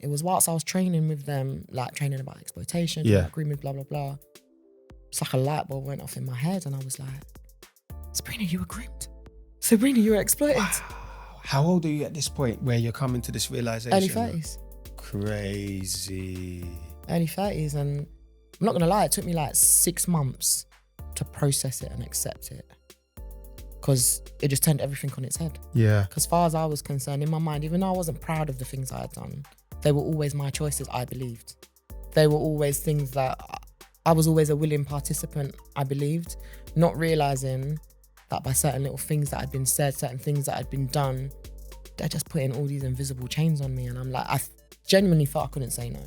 it was whilst I was training with them, like training about exploitation, Yeah. about grooming, blah, blah, blah. It's like a light bulb went off in my head and I was like, Sabrina, you were groomed. Sabrina, you were exploited. How old are you at this point where you're coming to this realization? Early 30s. Crazy. Early 30s. And I'm not going to lie, it took me like 6 months to process it and accept it. Because it just turned everything on its head. Yeah. Because as far as I was concerned, in my mind, even though I wasn't proud of the things I had done, they were always my choices, I believed. They were always things that I was always a willing participant, I believed, not realising that by certain little things that had been said, certain things that had been done, they're just putting all these invisible chains on me. And I'm like, I genuinely thought I couldn't say no.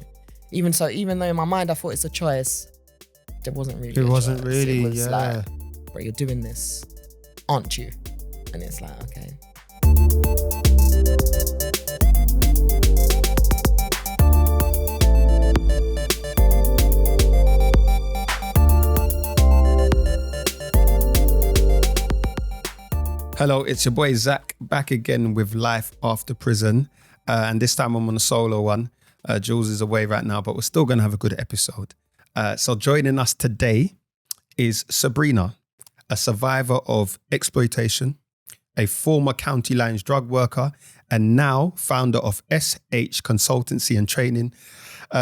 Even so, even though in my mind I thought it's a choice, there wasn't really It wasn't choice. really, It was yeah. like, bro, you're doing this, aren't you? And it's like, okay. Hello, it's your boy Zach back again with Life After Prison. And this time I'm on a solo one. Jules is away right now, but we're still going to have a good episode. So joining us today is Sabrina, a survivor of exploitation, a former county lines drug worker, and now founder of SH Consultancy and Training.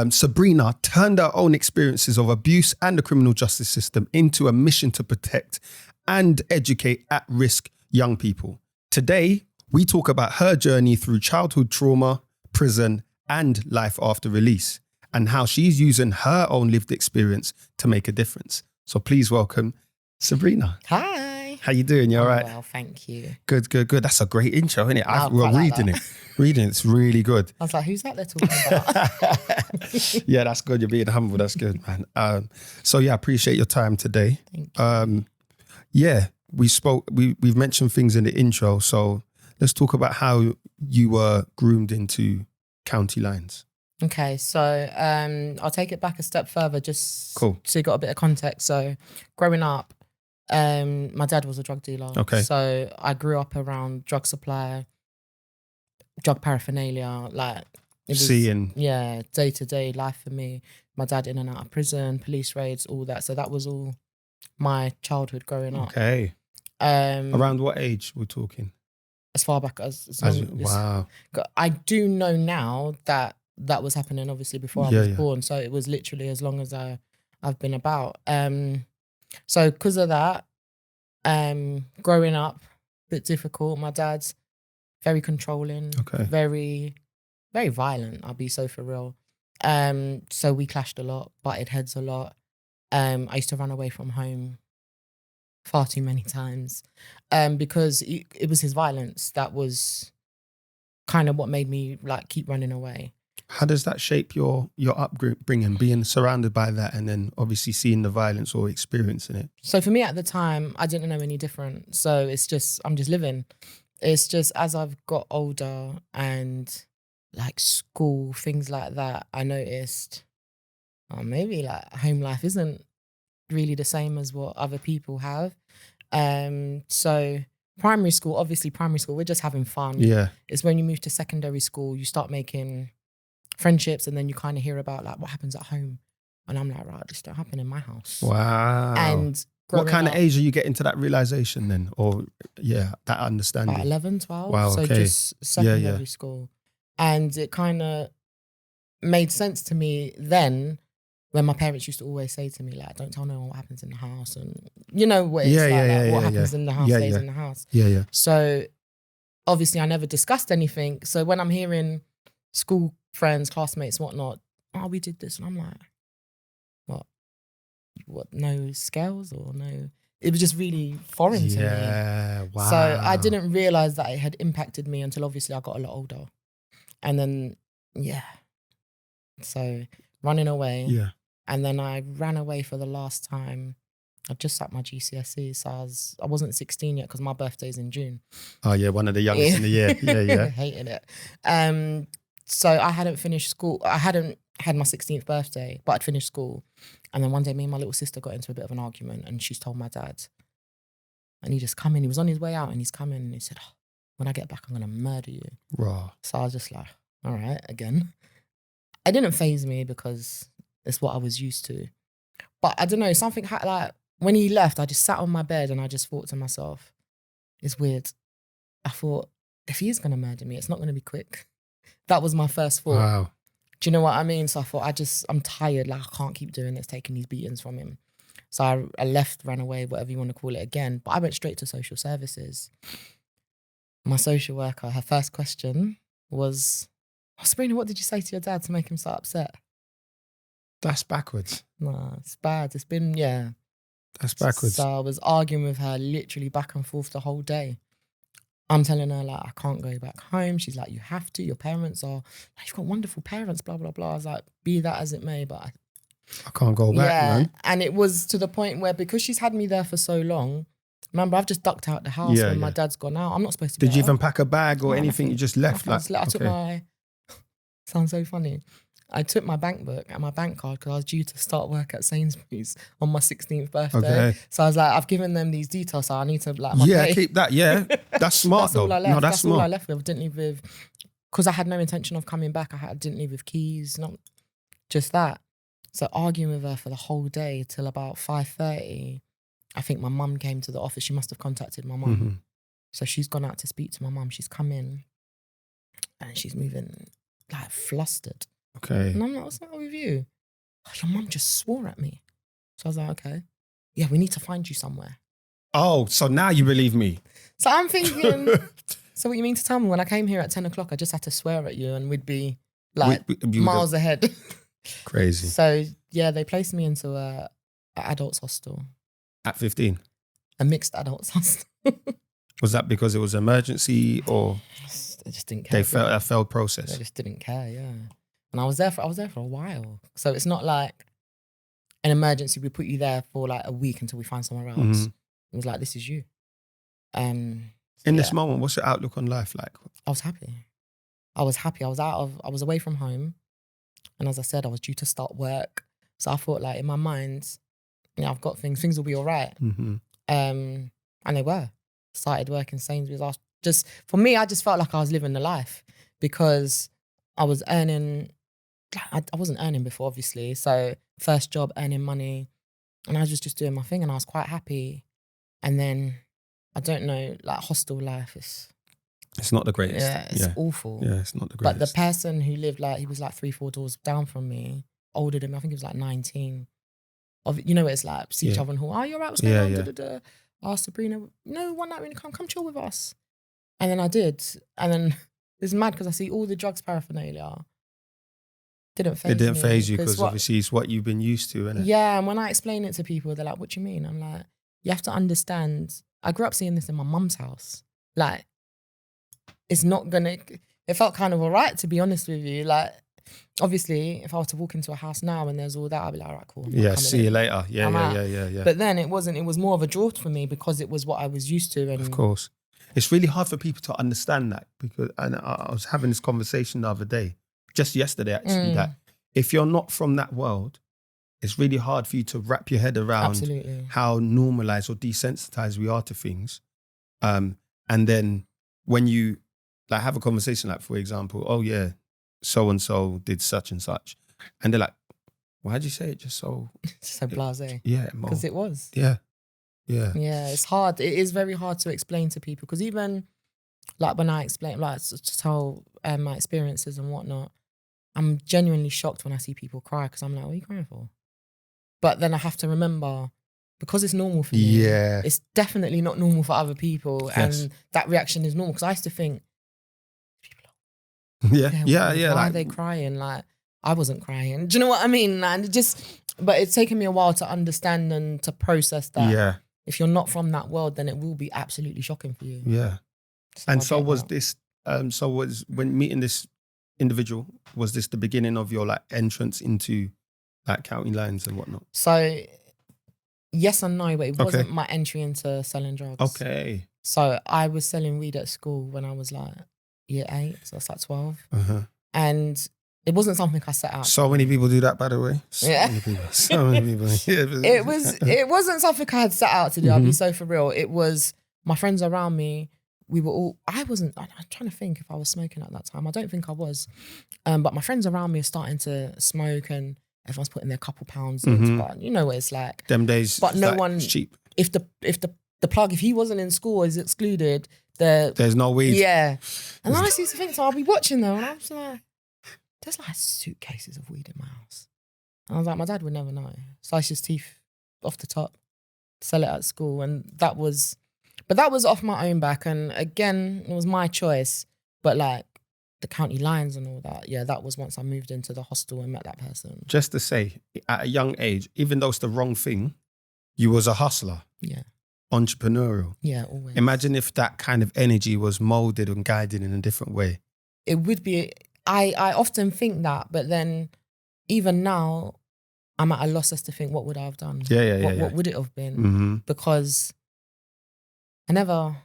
Sabrina turned her own experiences of abuse and the criminal justice system into a mission to protect and educate at-risk young people. Today, we talk about her journey through childhood trauma, prison, and life after release, and how she's using her own lived experience to make a difference. So please welcome Sabrina. Hi. How you doing? You all right? Well, thank you. Good. That's a great intro, isn't it? I We're quite like reading it. Reading it's really good. I was like, who's that they're talking about? Yeah, that's good. You're being humble. That's good, man. So yeah, I appreciate your time today. Thank you. Yeah, we've mentioned things in the intro. So let's talk about how you were groomed into county lines. Okay, so I'll take it back a step further just Cool. so you got a bit of context. So growing up, my dad was a drug dealer. Okay. So I grew up around drug supply, drug paraphernalia, like it was, Seeing. yeah, day-to-day life for me. My dad in and out of prison, police raids, all that. So that was all my childhood growing up. Okay. Around what age we're talking? As far back as long as Wow. I do know now that that was happening obviously before I was born. So it was literally as long as I've been about. So because of that, growing up, a bit difficult. My dad's very controlling, Okay. very, very violent. I'll be so for real. So we clashed a lot, butted heads a lot. I used to run away from home far too many times because it was his violence that was kind of what made me like keep running away. How does that shape your upbringing, being surrounded by that and then obviously seeing the violence or experiencing it? So for me at the time, I didn't know any different. So it's just, I'm just living. It's just as I've got older and like school, things like that, I noticed maybe like home life isn't really the same as what other people have. So primary school, we're just having fun. Yeah. It's when you move to secondary school, you start making friendships and then you kind of hear about like what happens at home. And I'm like, right, this don't happen in my house. Wow. And what kind up, of age are you getting to that realization then? Or that understanding? about 11, 12. Wow, so okay. just secondary school. And it kind of made sense to me then when my parents used to always say to me, like, don't tell no one what happens in the house. And you know what it's what happens in the house stays in the house. Yeah. So obviously I never discussed anything. So when I'm hearing school friends, classmates, whatnot, oh, we did this. And I'm like, what, no scales or no? It was just really foreign to me. Yeah, wow. So I didn't realize that it had impacted me until obviously I got a lot older. And then, so running away. Yeah. And then I ran away for the last time. I just sat my GCSE, so I wasn't 16 yet because my birthday's in June. Oh yeah, one of the youngest in the year. Yeah. Hated it. So I hadn't finished school. I hadn't had my 16th birthday, but I'd finished school. And then one day me and my little sister got into a bit of an argument and she's told my dad. And he just come in. He was on his way out and he's coming and he said, when I get back, I'm going to murder you. Raw. So I was just like, all right, again. it didn't faze me because it's what I was used to. But I don't know, something like when he left, I just sat on my bed and I just thought to myself, it's weird. I thought, if he is going to murder me, it's not going to be quick. That was my first thought. Wow. Do you know what I mean? So I thought, I'm tired. Like, I can't keep doing this, taking these beatings from him. So I left, ran away, whatever you want to call it again. But I went straight to social services. My social worker, her first question was, Sabrina, what did you say to your dad to make him so upset? That's backwards. No, it's bad. It's been, yeah. That's backwards. So I was arguing with her literally back and forth the whole day. I'm telling her, like, I can't go back home. She's like, you have to. Your parents are, like, you've got wonderful parents, blah, blah, blah. I was like, be that as it may, but I can't go back, man. And it was to the point where, because she's had me there for so long, remember, I've just ducked out the house when my dad's gone out. I'm not supposed to be Did you even pack a bag or anything? You just left? I took my, sounds so funny. I took my bank book and my bank card because I was due to start work at Sainsbury's on my 16th birthday. Okay. So I was like, I've given them these details, so I need to like my pay. Keep that. Yeah, that's smart that's all though. I left. No, that's smart. all I left with. I didn't leave with, because I had no intention of coming back. I didn't leave with keys, not just that. So arguing with her for the whole day till about 5:30. I think my mum came to the office. She must have contacted my mum. Mm-hmm. So she's gone out to speak to my mum. She's come in and she's moving like flustered. Okay. And I'm like, what's wrong with you? Oh, your mum just swore at me. So I was like, okay. Yeah, we need to find you somewhere. Oh, so now you believe me. So I'm thinking, so what you mean to tell me when I came here at 10 o'clock, I just had to swear at you and we'd be like miles ahead. Crazy. So yeah, they placed me into a adults hostel. At 15? A mixed adults hostel. Was that because it was emergency or? They just didn't care. They felt a failed process. They just didn't care, yeah. And I was there for a while. So it's not like an emergency. We put you there for like a week until we find somewhere else. Mm-hmm. It was like, this is you. In this moment, what's your outlook on life like? I was happy. I was away from home. And as I said, I was due to start work. So I thought like in my mind, I've got things will be all right. Mm-hmm. And they were. Started working Sainsbury's. I just felt like I was living the life because I was earning, I wasn't earning before, obviously. So first job, earning money. And I was just doing my thing and I was quite happy. And then, I don't know, like hostel life is... It's not the greatest. Yeah, it's awful. Yeah, it's not the greatest. But the person who lived he was like 3-4 doors down from me, older than me, I think he was like 19. You know what it's like, see each other in the hall. Oh, you're right, what's going on? Da-da-da. Oh, Sabrina, no, one night really come chill with us. And then I did. And then it's mad because I see all the drugs paraphernalia. It didn't phase you because obviously it's what you've been used to, isn't it? Yeah, and when I explain it to people, they're like, what do you mean? I'm like, you have to understand. I grew up seeing this in my mum's house. Like, it's not gonna, it felt kind of all right, to be honest with you. Like, obviously, if I were to walk into a house now and there's all that, I'd be like, all right, cool. Yeah, see you later. Yeah. But then it wasn't, it was more of a draw for me because it was what I was used to. And of course. It's really hard for people to understand that because, and I was having this conversation the other day, just yesterday actually, that if you're not from that world, it's really hard for you to wrap your head around how normalized or desensitized we are to things. And then when you like have a conversation, like for example, oh yeah, so-and-so did such and such. And they're like, why'd you say it just so... so blasé. Yeah. Because it was. Yeah. Yeah, it's hard. It is very hard to explain to people because even like when I explain, like to tell my experiences and whatnot, I'm genuinely shocked when I see people cry because I'm like, what are you crying for? But then I have to remember, because it's normal for me, it's definitely not normal for other people. Yes. And that reaction is normal because I used to think, yeah. Why are they crying? Like, I wasn't crying. Do you know what I mean? And but it's taken me a while to understand and to process that. Yeah. If you're not from that world, then it will be absolutely shocking for you. Yeah. And so was this, when meeting this individual, was this the beginning of your like entrance into like county lines and whatnot? So yes and no, but it wasn't my entry into selling drugs. Okay. So I was selling weed at school when I was like year 8, so that's like 12. Uh-huh. And it wasn't something I set out. So many people do that, by the way. So many people. It wasn't something I had set out to do. I'll be so for real. It was my friends around me we were all, I'm trying to think if I was smoking at that time. I don't think I was. But my friends around me are starting to smoke and everyone's putting their couple pounds in. But you know what it's like. Them days, but no one, cheap. If the plug, if he wasn't in school or is excluded, there's no weed. Yeah. And I used to think, so I'll be watching them and I'm just like, there's like suitcases of weed in my house. And I was like, my dad would never know. Slice his teeth off the top, sell it at school. And that was off my own back. And again, it was my choice. But like the county lines and all that, yeah, that was once I moved into the hostel and met that person. Just to say, at a young age, even though it's the wrong thing, you was a hustler. Yeah. Entrepreneurial. Yeah, always. Imagine if that kind of energy was molded and guided in a different way. It would be, I often think that, but then even now, I'm at a loss as to think, what would I have done? What would it have been? Mm-hmm. Because I never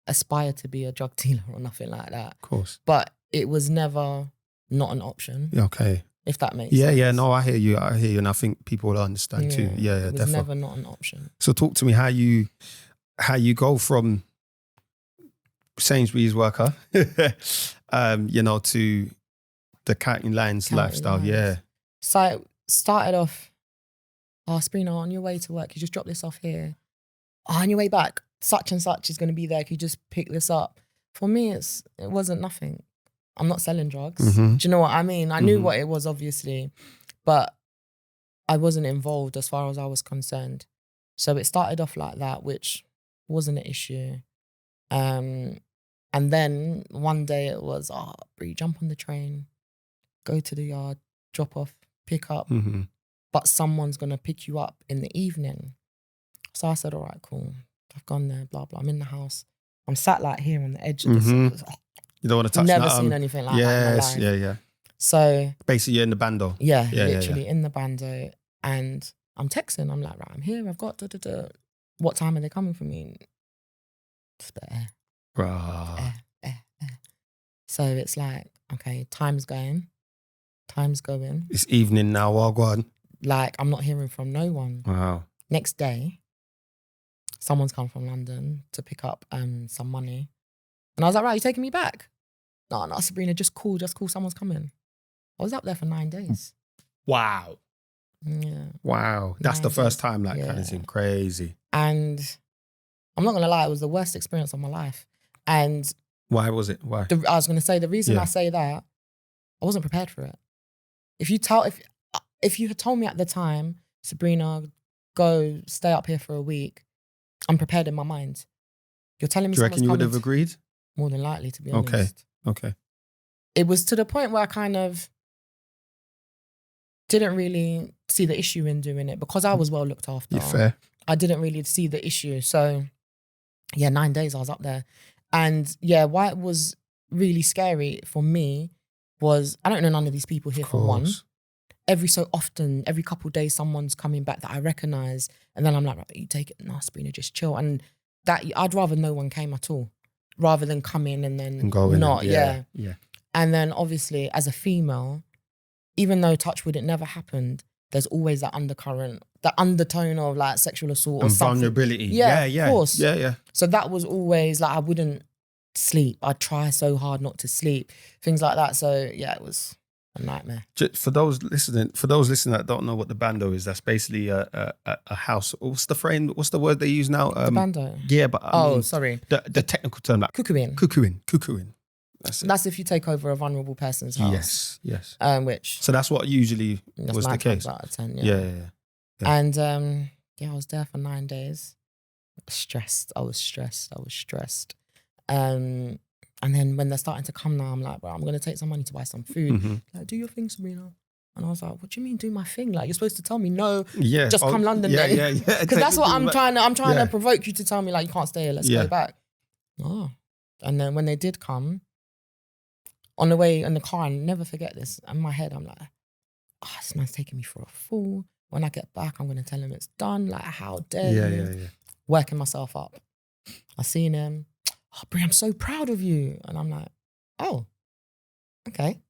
aspired to be a drug dealer or nothing like that. Of course. But it was never not an option. Okay. If that makes sense. Yeah, no, I hear you. And I think people will understand too. Yeah, it was definitely. never not an option. So talk to me how you go Sainsbury's worker, to the county lines lifestyle. Lines. Yeah. So it started off, Sabrina, on your way to work, you just drop this off here. On your way back, such and such is going to be there. Can you just pick this up? For me, it wasn't nothing. I'm not selling drugs. Mm-hmm. Do you know what I mean? I knew what it was, obviously, but I wasn't involved as far as I was concerned. So it started off like that, which wasn't an issue. And then one day it was, Bree, jump on the train, go to the yard, drop off, pick up, but someone's going to pick you up in the evening. So I said, all right, cool. I've gone there, blah, blah. I'm in the house. I'm sat like here on the edge of the You don't want to touch Never seen anything like that in my life. Yeah. So basically you're in the bando. Yeah, literally in the bando. And I'm texting. I'm like, right, I'm here. I've got What time are they coming for me? Just air. Air. So it's like, okay, time's going. It's evening now, well, go on. Like, I'm not hearing from no one. Wow. Next day, someone's come from London to pick up some money. And I was like, right, you taking me back? No, Sabrina, just call, someone's coming. I was up there for 9 days. Wow. Yeah. Wow. That's the first time that kind of thing. Crazy. And I'm not going to lie, it was the worst experience of my life. And why was it? Why? I was going to say, the reason I say that, I wasn't prepared for it. If you had told me at the time, Sabrina, go stay up here for a week, I'm prepared in my mind. You're telling me Do you reckon you would have agreed? More than likely, to be honest. Okay. It was to the point where I kind of didn't really see the issue in doing it because I was well looked after. You're fair. I didn't really see the issue. So, 9 days I was up there. And why it was really scary for me was I don't know none of these people here for one. Every so often, every couple of days, someone's coming back that I recognise. And then I'm like, right, you take it. No, Sabrina, just chill. And that I'd rather no one came at all rather than come in and then go in not. Yeah. And then obviously as a female, even though touch wood, it never happened, there's always that undercurrent, that undertone of like sexual assault or and something. Vulnerability. Yeah, of course. Yeah. So that was always like, I wouldn't sleep. I'd try so hard not to sleep. Things like that. So it was a nightmare. For those listening that don't know what the bando is, that's basically a house. What's the word they use now? The bando? Yeah, but sorry. The technical term, like cuckooing. That's if you take over a vulnerable person's house. Yes. So that's what usually was the case. Out of 10, yeah. And I was there for 9 days. I was stressed. And then when they're starting to come now, I'm like, I'm going to take some money to buy some food. Like, do your thing, Sabrina. And I was like, what do you mean do my thing? Like, you're supposed to tell me, no, just come London then. Yeah. Because that's what I'm trying to provoke you to tell me, like, you can't stay here, let's go back. Oh. And then when they did come, on the way in the car, I'll never forget this. In my head, I'm like, this man's taking me for a fool. When I get back, I'm going to tell him it's done. Like, how dare you? Yeah. Working myself up. I seen him. Brie, I'm so proud of you. And I'm like, oh, okay.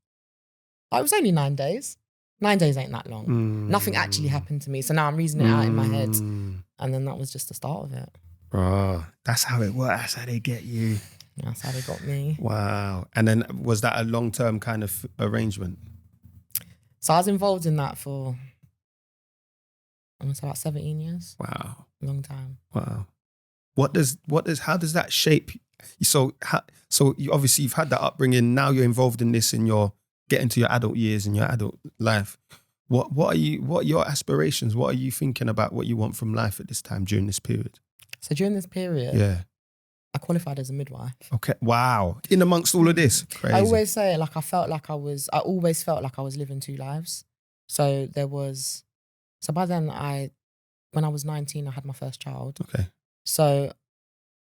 It was only 9 days. 9 days ain't that long. Nothing actually happened to me. So now I'm reasoning it out in my head. And then that was just the start of it. That's how it works. That's how they get you. That's how they got me. Wow. And then was that a long-term kind of arrangement? So I was involved in that for almost about 17 years. Wow. Long time. Wow. How does that shape? So you obviously you've had that upbringing. Now you're involved in this and you're getting to your adult years and your adult life. What are your aspirations? What are you thinking about what you want from life at this time during this period? So during this period, Yeah. I qualified as a midwife. Okay. Wow. In amongst all of this. Crazy. I always say, like, I always felt like I was living two lives. So by then when I was 19, I had my first child. Okay. So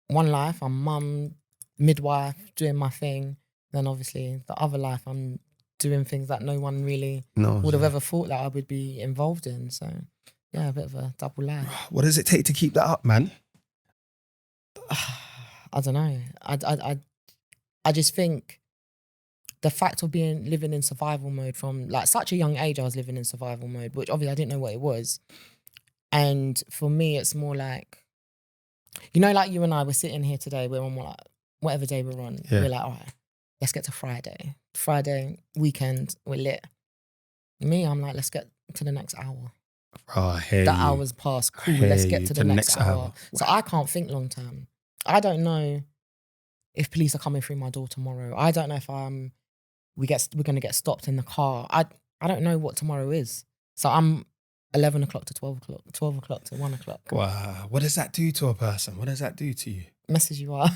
one life, I'm mum, midwife, doing my thing. Then obviously the other life, I'm doing things that no one really would have ever thought that I would be involved in. So yeah, a bit of a double life. What does it take to keep that up, man? I don't know. I just think the fact of living in survival mode from like such a young age, I was living in survival mode, which obviously I didn't know what it was. And for me, it's more like, you know, like you and I were sitting here today, we're on like, whatever day we're on, we're like, all right, let's get to Friday. Friday, weekend, we're lit. Me, I'm like, let's get to the next hour. Oh, the hour's passed, cool, let's get to the next hour. So I can't think long term. I don't know if police are coming through my door tomorrow. I don't know if we're going to get stopped in the car. I don't know what tomorrow is. So I'm 11 o'clock to 12 o'clock, 12 o'clock to 1 o'clock. Wow. What does that do to a person? What does that do to you? Messes you up.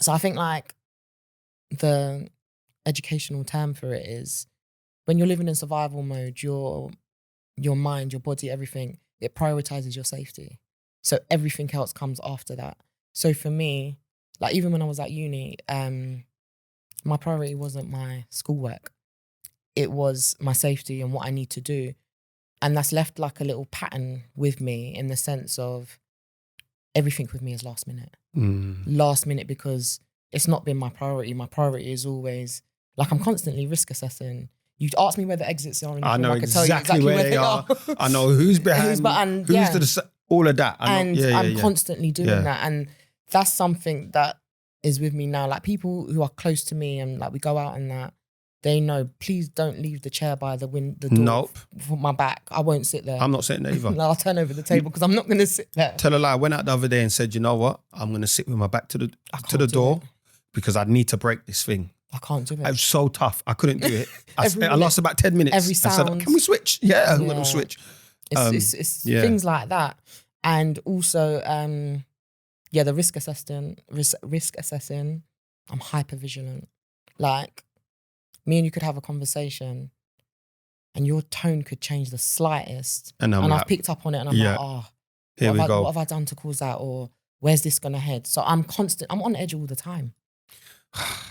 So I think like the educational term for it is when you're living in survival mode, your mind, your body, everything, it prioritizes your safety. So everything else comes after that. So for me, like even when I was at uni, my priority wasn't my schoolwork. It was my safety and what I need to do. And that's left like a little pattern with me in the sense of everything with me is last minute. Last minute because it's not been my priority. My priority is always, like I'm constantly risk assessing. You'd ask me where the exits are. I know exactly where they are. I know who's behind, who's to the all of that. I'm constantly doing that. And that's something that is with me now. Like people who are close to me and like we go out and that, they know, please don't leave the chair by the door for my back. I won't sit there. I'm not sitting there either. I'll turn over the table because I'm not going to sit there. Tell a lie. I went out the other day and said, you know what? I'm going to sit with my back to the door because I need to break this thing. I can't do it. It was so tough. I couldn't do it. I lost about 10 minutes. Every sound. I said, can we switch? Yeah, I'm going to switch. It's things like that. And also, the risk assessing, I'm hyper vigilant. Like, me and you could have a conversation and your tone could change the slightest. And I've picked up on it and I'm like, here we go. What have I done to cause that? Or where's this going to head? So I'm on edge all the time.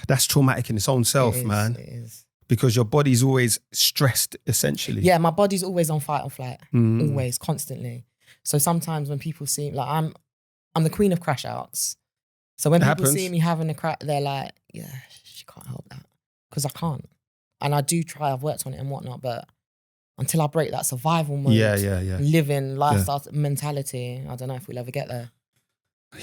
That's traumatic in its own self, man. It is. Because your body's always stressed, essentially. Yeah, my body's always on fight or flight. Always, constantly. So sometimes when people see, like I'm the queen of crash outs. So when people see me having a crash, they're like, yeah, she can't help that. Because I can't. And I do try, I've worked on it and whatnot, but until I break that survival mode, living lifestyle mentality, I don't know if we'll ever get there.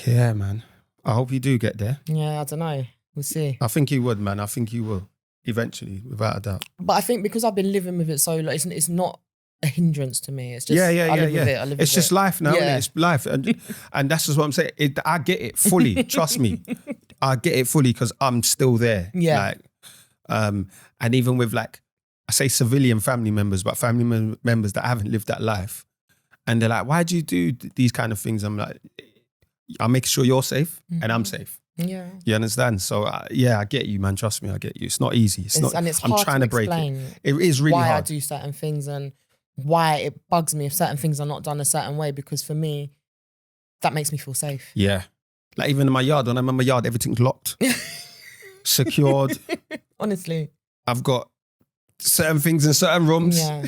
Yeah, man. I hope you do get there. Yeah, I don't know. We'll see. I think you would, man. I think you will. Eventually, without a doubt. But I think because I've been living with it so long, it's not a hindrance to me. It's just, I live with it. It's just life now, isn't it? It's life. And that's just what I'm saying. I get it fully. Trust me. I get it fully because I'm still there. Yeah. And even with like, I say civilian family members, but family members that haven't lived that life. And they're like, why do you do these kind of things? I'm like, I'll make sure you're safe and I'm safe. Yeah. You understand? So I get you, man. Trust me, I get you. It's not easy. It's not. And it's hard I'm trying to break it. It is really hard. Why I do certain things and why it bugs me if certain things are not done a certain way, because for me, that makes me feel safe. Yeah. Like even in my yard, when I'm in my yard, everything's locked, secured. Honestly. I've got certain things in certain rooms. Yeah.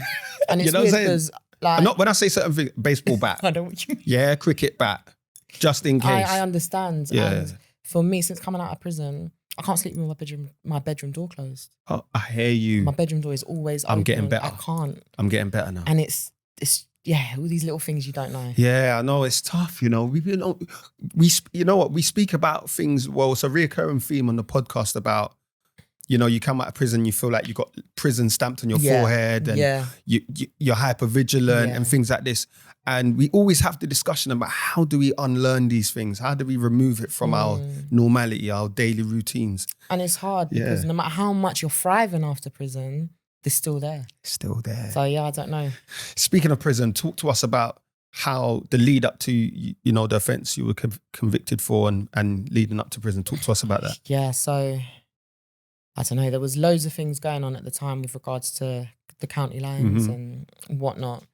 And it's weird because like, not when I say certain things, baseball bat. I know what you mean. Yeah, cricket bat. Just in case. I understand. Yeah. And for me, since coming out of prison, I can't sleep with my bedroom door closed. Oh, I hear you. My bedroom door is always open. I'm getting better. I can't. I'm getting better now. And it's yeah, all these little things you don't know. Yeah, I know it's tough. You know, you know what we speak about things. Well, it's a reoccurring theme on the podcast about, you know, you come out of prison, you feel like you got prison stamped on your forehead, and you're hyper vigilant and things like this. And we always have the discussion about how do we unlearn these things? How do we remove it from our normality, our daily routines? And it's hard because no matter how much you're thriving after prison, they're still there. Still there. So yeah, I don't know. Speaking of prison, talk to us about how the lead up to, you know, the offence you were convicted for and leading up to prison. Talk to us about that. Yeah, so I don't know. There was loads of things going on at the time with regards to the county lines and whatnot.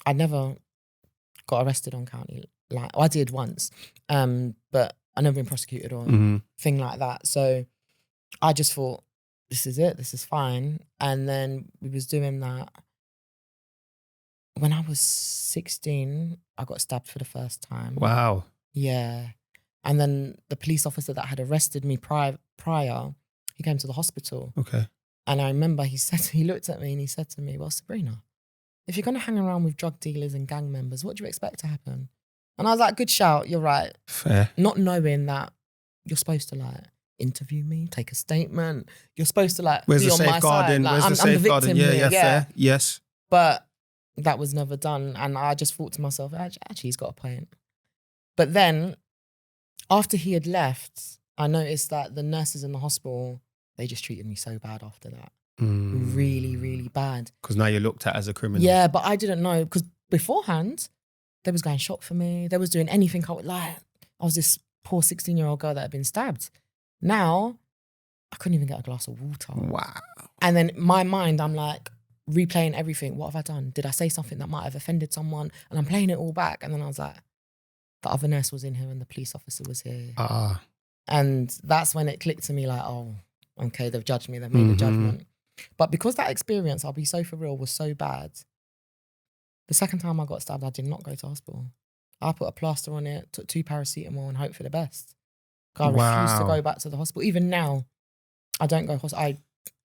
I never got arrested on county line. I did once, but I never been prosecuted or thing like that. So I just thought, this is it. This is fine. And then we was doing that. When I was 16, I got stabbed for the first time. Wow. Yeah. And then the police officer that had arrested me prior, he came to the hospital. Okay. And I remember he looked at me and he said to me, well, Sabrina, if you're going to hang around with drug dealers and gang members, what do you expect to happen? And I was like, good shout, you're right. Fair. Not knowing that you're supposed to like interview me, take a statement. You're supposed to like be on my side. Like, Where's the safeguarding? Yeah, fair. Yes. But that was never done. And I just thought to myself, actually, he's got a point. But then after he had left, I noticed that the nurses in the hospital, they just treated me so bad after that. Really, really bad. Because now you're looked at as a criminal. Yeah, but I didn't know, because beforehand, they was going shop for me. They was doing anything I would like. I was this poor 16-year-old girl that had been stabbed. Now, I couldn't even get a glass of water. Wow. And then in my mind, I'm like replaying everything. What have I done? Did I say something that might have offended someone? And I'm playing it all back. And then I was like, the other nurse was in here and the police officer was here. And that's when it clicked to me like, oh, okay, they've judged me. They've made a judgment. But because that experience, I'll be so for real, was so bad, the second time I got stabbed, I did not go to hospital. I put a plaster on it, took 2 paracetamol and hoped for the best. I refused to go back to the hospital. Even now, I don't go to hospital.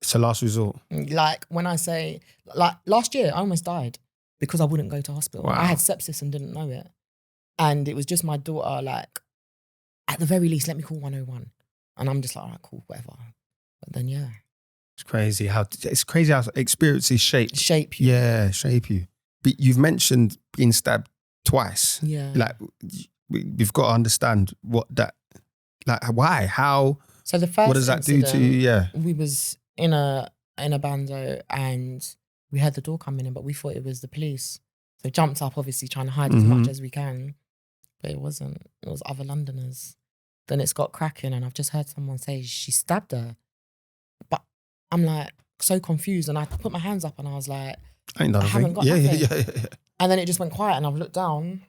It's a last resort. Like when I say, like last year, I almost died because I wouldn't go to hospital. Wow. I had sepsis and didn't know it. And it was just my daughter, like, at the very least, let me call 101. And I'm just like, all right, cool, whatever. But then, yeah. It's crazy how experiences shape you. Yeah, shape you. But you've mentioned being stabbed twice. Yeah. Like, we've got to understand what that, like, why, how, so the first what does that do to you? Yeah. We was in a bando and we heard the door coming in, but we thought it was the police. So jumped up, obviously trying to hide as much as we can. But it wasn't. It was other Londoners. Then it's got cracking and I've just heard someone say she stabbed her. But I'm like so confused and I put my hands up and I was like, I haven't got nothing. Yeah. And then it just went quiet and I've looked down,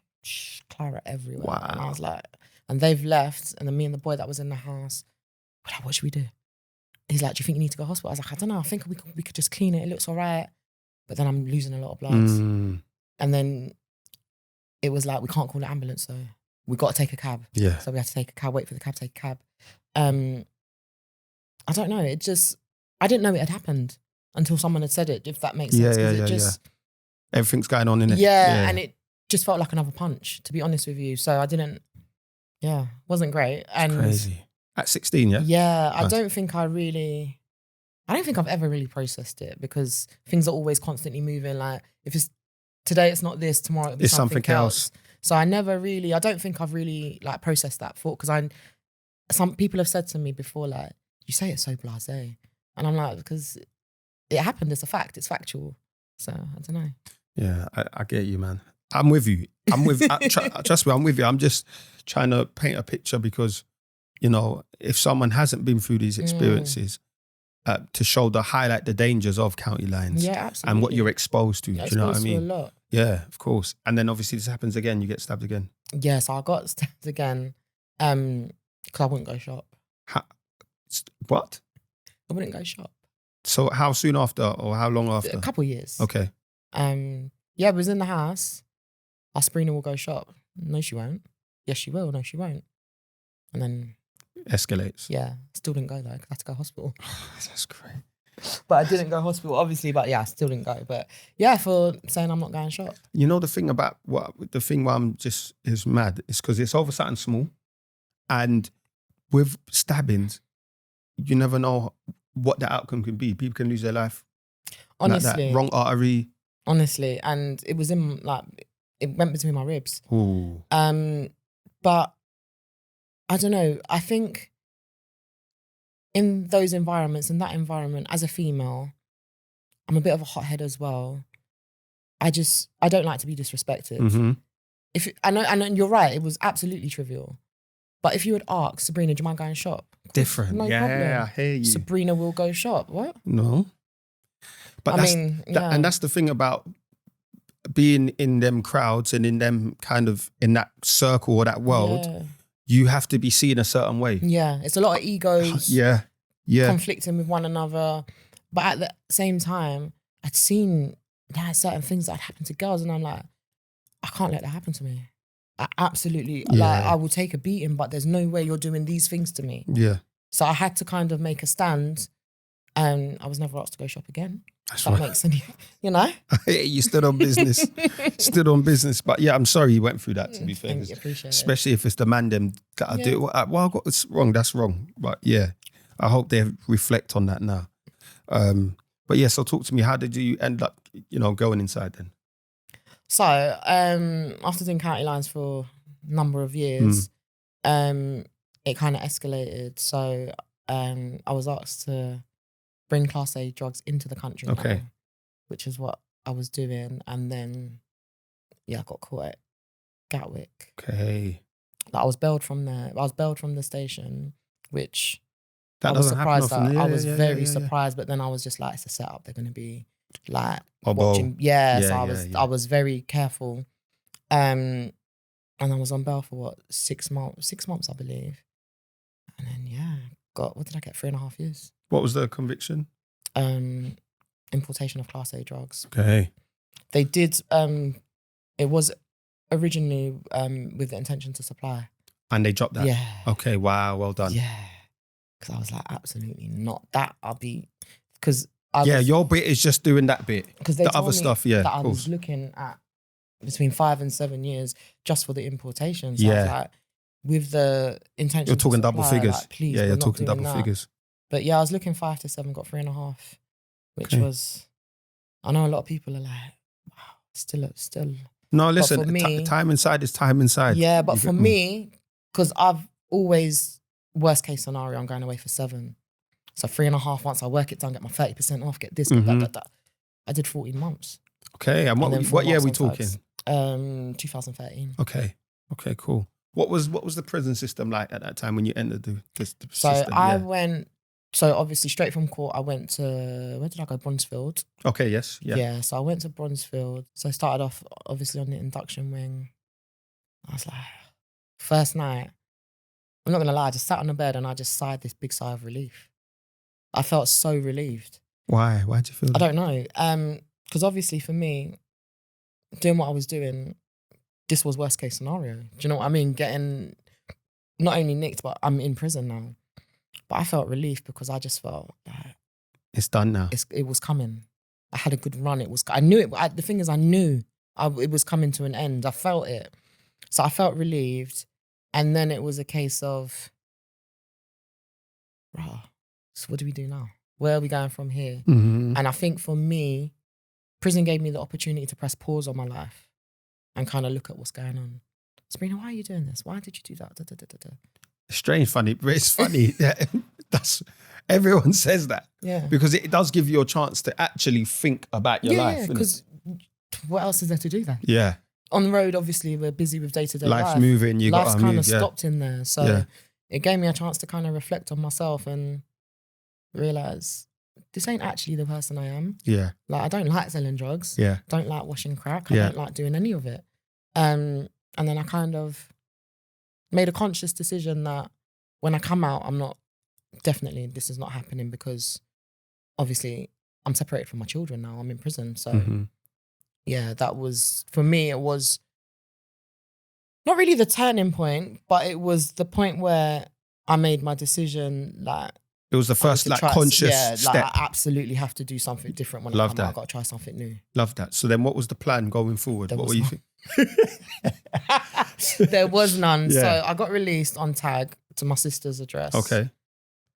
Clara everywhere. Wow. And I was like, and they've left and then me and the boy that was in the house, we're like, what should we do? He's like, do you think you need to go to hospital? I was like, I don't know. I think we could just clean it. It looks all right. But then I'm losing a lot of blood. And then it was like, we can't call an ambulance though. We got to take a cab. Yeah. So we had to take a cab, wait for the cab, take a cab. I don't know. It just, I didn't know it had happened until someone had said it, if that makes sense. Yeah. Everything's going on in it. Yeah, and it just felt like another punch, to be honest with you. So I didn't, wasn't great. And it's crazy. At 16, yeah? Yeah, Nice. I don't think I've ever really processed it because things are always constantly moving. Like if it's today, it's not this, tomorrow it'll be something else. So I don't think I've really like processed that thought because some people have said to me before, like, you say it so blasé. And I'm like, because it happened, it's a fact, it's factual. So I don't know. Yeah, I get you, man. I'm with you. Trust me, I'm with you. I'm just trying to paint a picture because, you know, if someone hasn't been through these experiences, to highlight the dangers of county lines and what you're exposed to. Do you know what I mean? A lot. Yeah, of course. And then obviously this happens again, you get stabbed again. Yeah, so I got stabbed again because I wouldn't go shop. What? I wouldn't go shop. So how soon after or how long after? A couple of years. Okay. Yeah, it was in the house. Our Sabrina will go shop. No, she won't. Yes, she will. No, she won't. And then escalates. Yeah, still didn't go though. I had to go to hospital. That's great. But I didn't go hospital, obviously. But yeah, I still didn't go. But yeah, for saying I'm not going shop. You know, the thing why I'm just is mad is because it's over something small, and with stabbings, you never know what the outcome can be. People can lose their life. Honestly, like that. Wrong artery. Honestly, and it was in it went between my ribs. Ooh. But I don't know. I think in those environments, in that environment, as a female, I'm a bit of a hothead as well. I don't like to be disrespected. Mm-hmm. I know you're right. It was absolutely trivial. But if you would ask Sabrina, do you mind going shop? Different. No yeah, problem. I hear you. Sabrina will go shop. What? No. But and that's the thing about being in them crowds and in them kind of in that circle or that world. Yeah. You have to be seen a certain way. Yeah, it's a lot of egos. Yeah. Conflicting with one another. But at the same time, I'd seen certain things that had happened to girls, and I'm like, I can't let that happen to me. I absolutely, I will take a beating, but there's no way you're doing these things to me. Yeah. So I had to kind of make a stand, and I was never asked to go shop again. That's that right. Makes any, you know? You stood on business. Stood on business. But yeah, I'm sorry you went through that, to be fair. Thank you, appreciate especially if it's the man them that I do. Well, I got it's wrong. That's wrong. But yeah, I hope they reflect on that now. But yeah, so talk to me. How did you end up, going inside then? So after doing county lines for a number of years, it kind of escalated. So I was asked to bring Class A drugs into the country now, which is what I was doing. And then, I got caught at Gatwick. Okay. I was bailed from there. I was bailed from the station, which that I was surprised often. I was very surprised, but then I was just like, it's a setup. They're going to be like watching. I was very careful. And I was on bail for 6 months? 6 months, I believe. And then, what did I get? 3.5 years. What was the conviction? Importation of Class A drugs. Okay. They did, it was originally with the intention to supply. And they dropped that? Yeah. Okay, wow, well done. Yeah. Because I was like, absolutely not. That your bit is just doing that bit. Because the other stuff, that I was looking at between 5 and 7 years just for the importation. So I was like, with the intention you're talking to supply, double figures. Like, please, you're talking double figures. But I was looking 5 to 7, got 3.5, which was, I know a lot of people are like, wow, still. No, listen, for me, time inside is time inside. Yeah, but for me, because I've always, worst case scenario, I'm going away for 7. So 3.5, once I work it done, get my 30% off, get this, get that. I did 14 months. Okay, and what year are we talking? 2013. Okay, cool. What was the prison system like at that time when you entered the system? I went, obviously straight from court, I went to, where did I go? Bronzefield. Okay, yes. Yeah, so I went to Bronzefield. So I started off obviously on the induction wing. I was like, first night, I'm not going to lie, I just sat on the bed and I just sighed this big sigh of relief. I felt so relieved. Why? Why'd you feel that? I don't know. Because obviously for me, doing what I was doing, this was worst case scenario. Do you know what I mean? Getting not only nicked, but I'm in prison now. But I felt relief because I just felt like it's done now. It was coming. I had a good run. I knew it. The thing is, I knew it was coming to an end. I felt it. So I felt relieved. And then it was a case of, so what do we do now? Where are we going from here? Mm-hmm. And I think for me, prison gave me the opportunity to press pause on my life and kind of look at what's going on. Sabrina, why are you doing this? Why did you do that? Da, da, da, da, da. Strange, funny, but it's funny. That's everyone says that. Yeah. Because it does give you a chance to actually think about your life. Yeah, because what else is there to do then? Yeah. On the road, obviously, we're busy with day-to-day life. Life's moving, Life's kind of stopped in there. So it gave me a chance to kind of reflect on myself and realise this ain't actually the person I am. Yeah. Like, I don't like selling drugs. Yeah. Don't like washing crack. I don't like doing any of it. And then I kind of made a conscious decision that when I come out, this is not happening because obviously I'm separated from my children now. I'm in prison. So that was, for me, it was not really the turning point, but it was the point where I made my decision that It was the first like conscious step. Like I absolutely have to do something different when I come out. I've got to try something new. Love that. So then what was the plan going forward? What were you thinking? There was none. Yeah. So I got released on tag to my sister's address. Okay.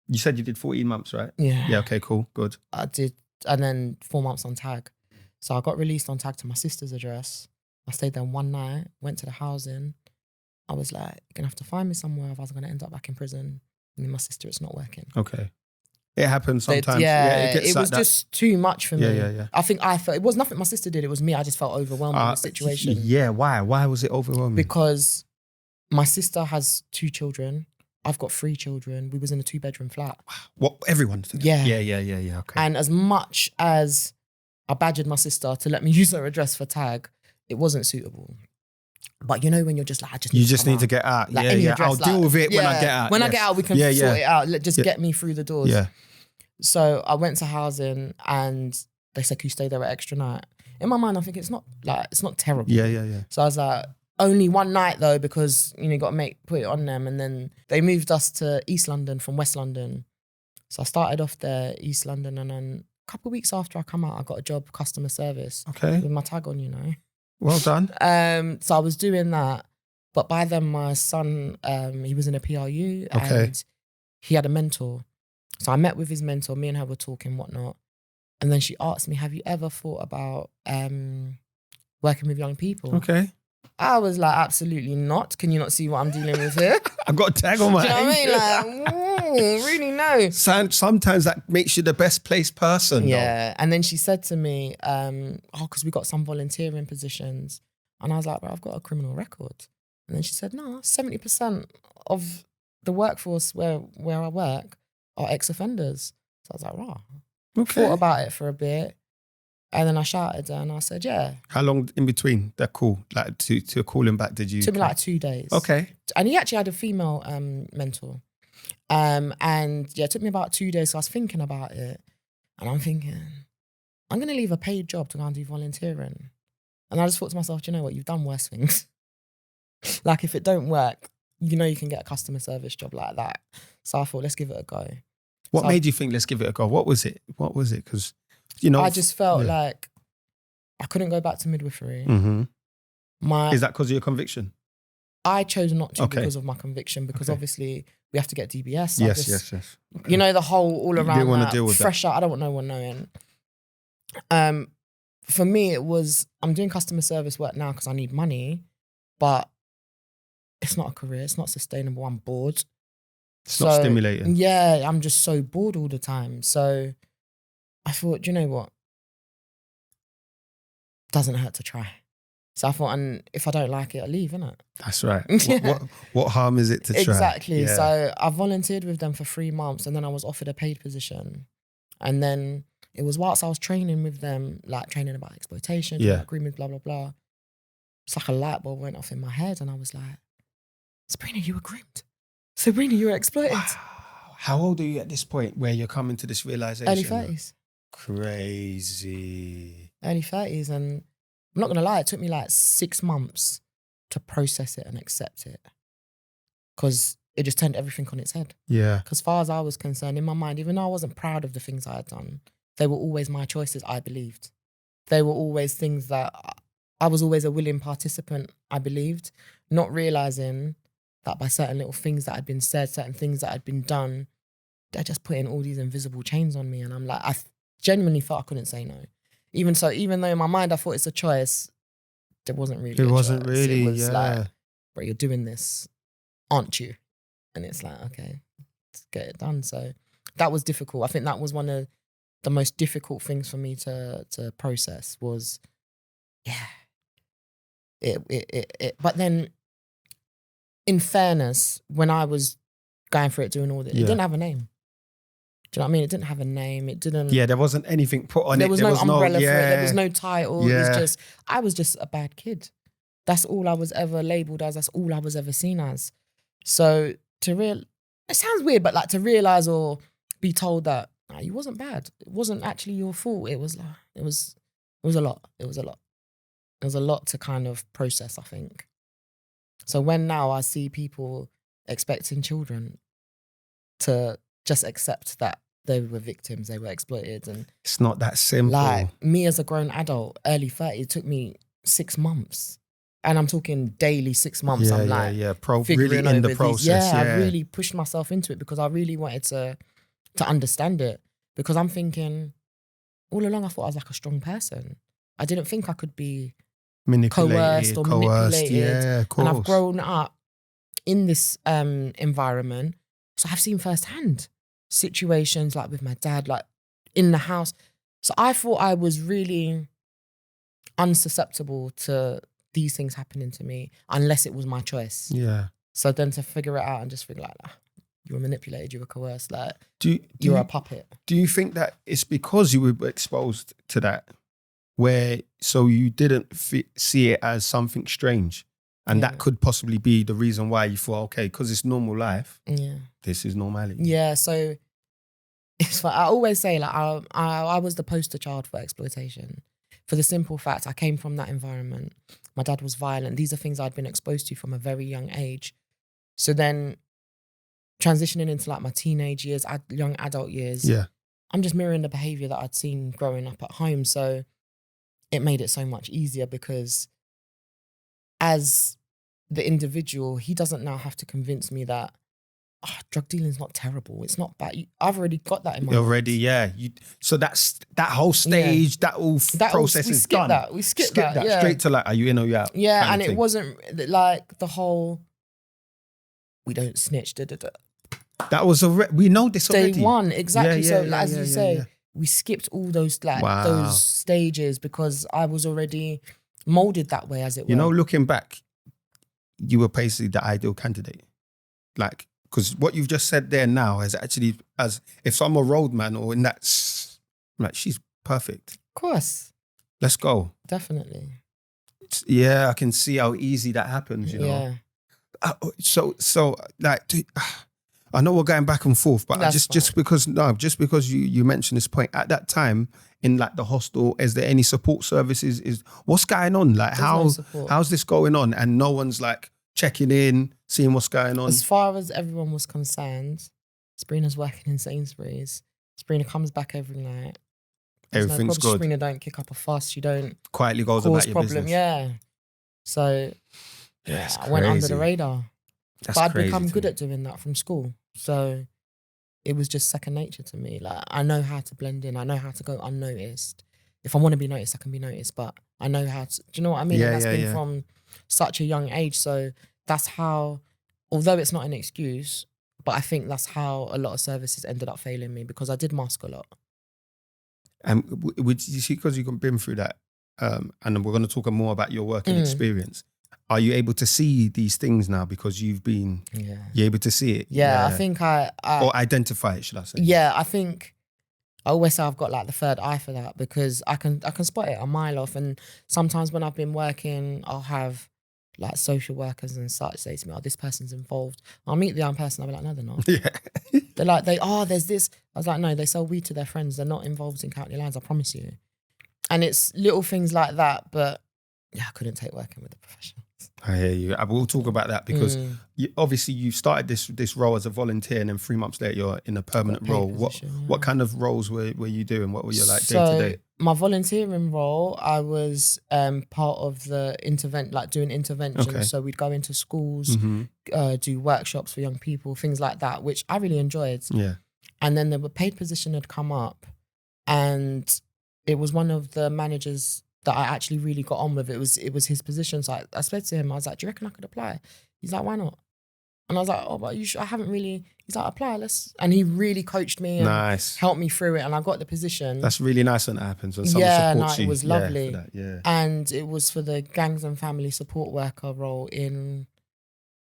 You said you did 14 months, right? Yeah. Yeah, okay, cool. Good. I did. And then 4 months on tag. So I got released on tag to my sister's address. I stayed there one night, went to the housing. I was like, you're going to have to find me somewhere if I was going to end up back in prison. And then my sister, it's not working. Okay. It happens sometimes. It was just too much for me. Yeah. I think I felt, it was nothing my sister did, it was me. I just felt overwhelmed in the situation. Yeah, why? Why was it overwhelming? Because my sister has 2 children. I've got 3 children. We was in a 2-bedroom flat. What, everyone? Yeah. Yeah, okay. And as much as I badgered my sister to let me use her address for tag, it wasn't suitable. But you know when you're just like, I just need to get out. Like yeah. Address, I'll deal with it when I get out. When I get out, we can sort it out. Just get me through the doors. Yeah. So I went to housing and they said, can you stay there an extra night? In my mind, I think it's not terrible. Yeah. So I was like, only one night though, because you got to put it on them. And then they moved us to East London from West London. So I started off there, East London, and then a couple of weeks after I come out, I got a job, customer service. Okay. With my tag on, Well done. So I was doing that. But by then my son, he was in a PRU and he had a mentor. So I met with his mentor, me and her were talking, whatnot. And then she asked me, have you ever thought about working with young people? Okay. I was like, absolutely not. Can you not see what I'm dealing with here? I've got a tag on my Do you know what I mean? Like, really no. Sometimes that makes you the best placed person. Yeah. Though. And then she said to me, because we got some volunteering positions. And I was like, bro, I've got a criminal record. And then she said, no, 70% of the workforce where I work are ex-offenders. So I was like, right. Okay. Thought about it for a bit. And then I shouted her and I said, yeah. How long in between that call? Like to call him back, did you? It took me like 2 days. Okay. And he actually had a female mentor. And yeah, it took me about 2 days. So I was thinking about it. And I'm thinking, I'm going to leave a paid job to go and do volunteering. And I just thought to myself, do you know what? You've done worse things. Like if it don't work, you can get a customer service job like that. So I thought, let's give it a go. What made you think, let's give it a go? What was it? Because, I just felt like I couldn't go back to midwifery. Mm-hmm. Is that because of your conviction? I chose not to because of my conviction, because obviously we have to get DBS. Yes. Okay. The whole all around you didn't want to deal with fresh that. out. I don't want no one knowing. For me, it was, I'm doing customer service work now because I need money, but it's not a career. It's not sustainable. I'm bored. It's not stimulating. Yeah, I'm just so bored all the time. So I thought, you know what? Doesn't hurt to try. So I thought, and if I don't like it, I'll leave, innit? That's right. What harm is it to try? Exactly. Yeah. So I volunteered with them for 3 months and then I was offered a paid position. And then it was whilst I was training with them, like training about exploitation, grooming, blah, blah, blah. It's like a light bulb went off in my head and I was like, Sabrina, you were groomed. Sabrina, you were exploited. Wow. How old are you at this point where you're coming to this realization? Early 30s. Crazy. Early 30s. And I'm not going to lie, it took me like 6 months to process it and accept it. Because it just turned everything on its head. Yeah. Because as far as I was concerned, in my mind, even though I wasn't proud of the things I had done, they were always my choices, I believed. They were always things that I was always a willing participant, I believed, not realising that by certain little things that had been said, certain things that had been done, they're just putting all these invisible chains on me. And I'm like, I genuinely felt I couldn't say no. Even though in my mind I thought it's a choice, there wasn't really It wasn't choice. really, It was yeah. like, bro, you're doing this, aren't you? And it's like, okay, let's get it done. So that was difficult. I think that was one of the most difficult things for me to process was, but then in fairness, when I was going for it, doing all this, it didn't have a name. Do you know what I mean? It didn't have a name. It didn't. Yeah, there wasn't anything put on it. There was no umbrella for it. There was Yeah. no title. Yeah. It was just, I was just a bad kid. That's all I was ever labelled as. That's all I was ever seen as. So it sounds weird, but like to realise or be told that you wasn't bad. It wasn't actually your fault. It was like, it was a lot. It was a lot. It was a lot to kind of process, I think. So when now I see people expecting children to just accept that they were victims, they were exploited. And it's not that simple. like me as a grown adult, early 30, it took me 6 months. And I'm talking daily 6 months. I'm like, really in the process. I really pushed myself into it because I really wanted to understand it. Because I'm thinking, all along I thought I was like a strong person. I didn't think I could be coerced or manipulated. Yeah, of course. And I've grown up in this environment. So I've seen firsthand situations like with my dad, like in the house. So I thought I was really unsusceptible to these things happening to me unless it was my choice. Yeah. So then to figure it out and just figure like, you were manipulated, you were coerced, like you were a puppet. Do you think that it's because you were exposed to that so you didn't see it as something strange? And that could possibly be the reason why you thought, okay, because it's normal life, this is normality. Yeah, so it's like, I always say like I was the poster child for exploitation. For the simple fact, I came from that environment. My dad was violent. These are things I'd been exposed to from a very young age. So then transitioning into like my teenage years, young adult years, I'm just mirroring the behavior that I'd seen growing up at home. So it made it so much easier because as the individual, he doesn't now have to convince me that drug dealing is not terrible. It's not bad. I've already got that in my mind. So that's that whole stage, that process is done. We skipped that. Straight to like, are you in or you out? Yeah, and it wasn't like the whole, we don't snitch, That was we know this already. Day one, exactly. As you say, we skipped all those those stages because I was already molded that way, as it were. You know, looking back, you were basically the ideal candidate. Like, because what you've just said there now is actually, as if I'm a roadman or in that, like, she's perfect. Of course. Let's go. Definitely. I can see how easy that happens, you know. So like, I know we're going back and forth, but just because you mentioned this point at that time in like the hostel, is there any support services? What's going on? Like how's this going on? And no one's like checking in, seeing what's going on. As far as everyone was concerned, Sabrina's working in Sainsbury's. Sabrina comes back every night. Everything's good. Sabrina don't kick up a fuss. She don't quietly goes about your business. Yeah. So I went under the radar. But I'd become good at doing that from school. So it was just second nature to me. Like, I know how to blend in. I know how to go unnoticed. If I want to be noticed, I can be noticed. But I know how to, do you know what I mean? And that's been from such a young age. So that's how, although it's not an excuse, but I think that's how a lot of services ended up failing me because I did mask a lot. And would you see, because you've been through that, and we're going to talk more about your working experience. Are you able to see these things now because you've been, you're able to see it? Yeah, I think I or identify it, should I say? Yeah, I think I always say I've got like the third eye for that because I can spot it a mile off. And sometimes when I've been working, I'll have like social workers and such say to me, oh, this person's involved. I'll meet the young person, I'll be like, no, they're not. Yeah. They're like, there's this. I was like, no, they sell weed to their friends. They're not involved in county lines, I promise you. And it's little things like that, but yeah, I couldn't take working with a professional. I hear you. I will talk about that because obviously you started this role as a volunteer and then 3 months later you're in a permanent role. What kind of roles were you doing? What were your like day to day? My volunteering role, I was part of the doing interventions. Okay. So we'd go into schools, do workshops for young people, things like that, which I really enjoyed. Yeah. And then the paid position had come up and it was one of the managers that I actually really got on with. It was his position. So I said to him, I was like, do you reckon I could apply? He's like, why not? And I was like, oh, but I haven't really. He's like, apply, and he really coached me and helped me through it. And I got the position. That's really nice when that happens. When someone supports you. It was lovely. And it was for the gangs and family support worker role in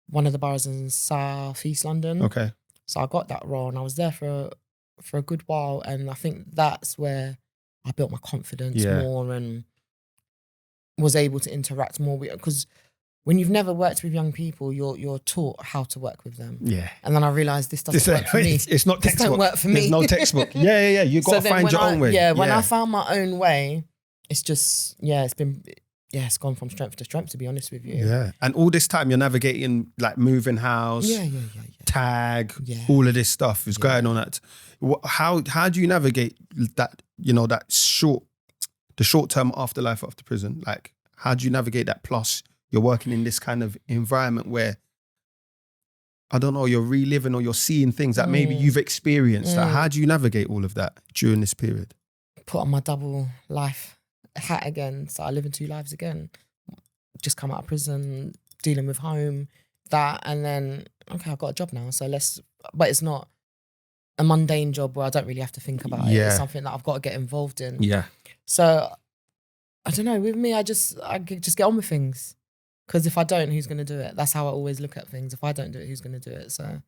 one of the boroughs in South East London. Okay. So I got that role and I was there for a good while. And I think that's where I built my confidence more and was able to interact more with, because when you've never worked with young people, you're taught how to work with them. Yeah. And then I realized this doesn't work for me. It's not textbook. This don't work for me. There's no textbook. Yeah. You've got to find your own way. Yeah, when I found my own way, it's just, it's gone from strength to strength, to be honest with you. Yeah. And all this time you're navigating like moving house, tag, Yeah. all of this stuff is going on. How do you navigate that? You know, the short term afterlife after prison. Like, how do you navigate that? Plus, you're working in this kind of environment where, I don't know, you're reliving or you're seeing things that maybe you've experienced. Like, how do you navigate all of that during this period? Put on my double life hat again. So I live in 2 lives again. Just come out of prison, dealing with home, that, and then, okay, I've got a job now. So but it's not a mundane job where I don't really have to think about it. It's something that I've got to get involved in. Yeah. So I don't know, with me, I just get on with things. Because if I don't, who's going to do it? That's how I always look at things. If I don't do it, who's going to do it? So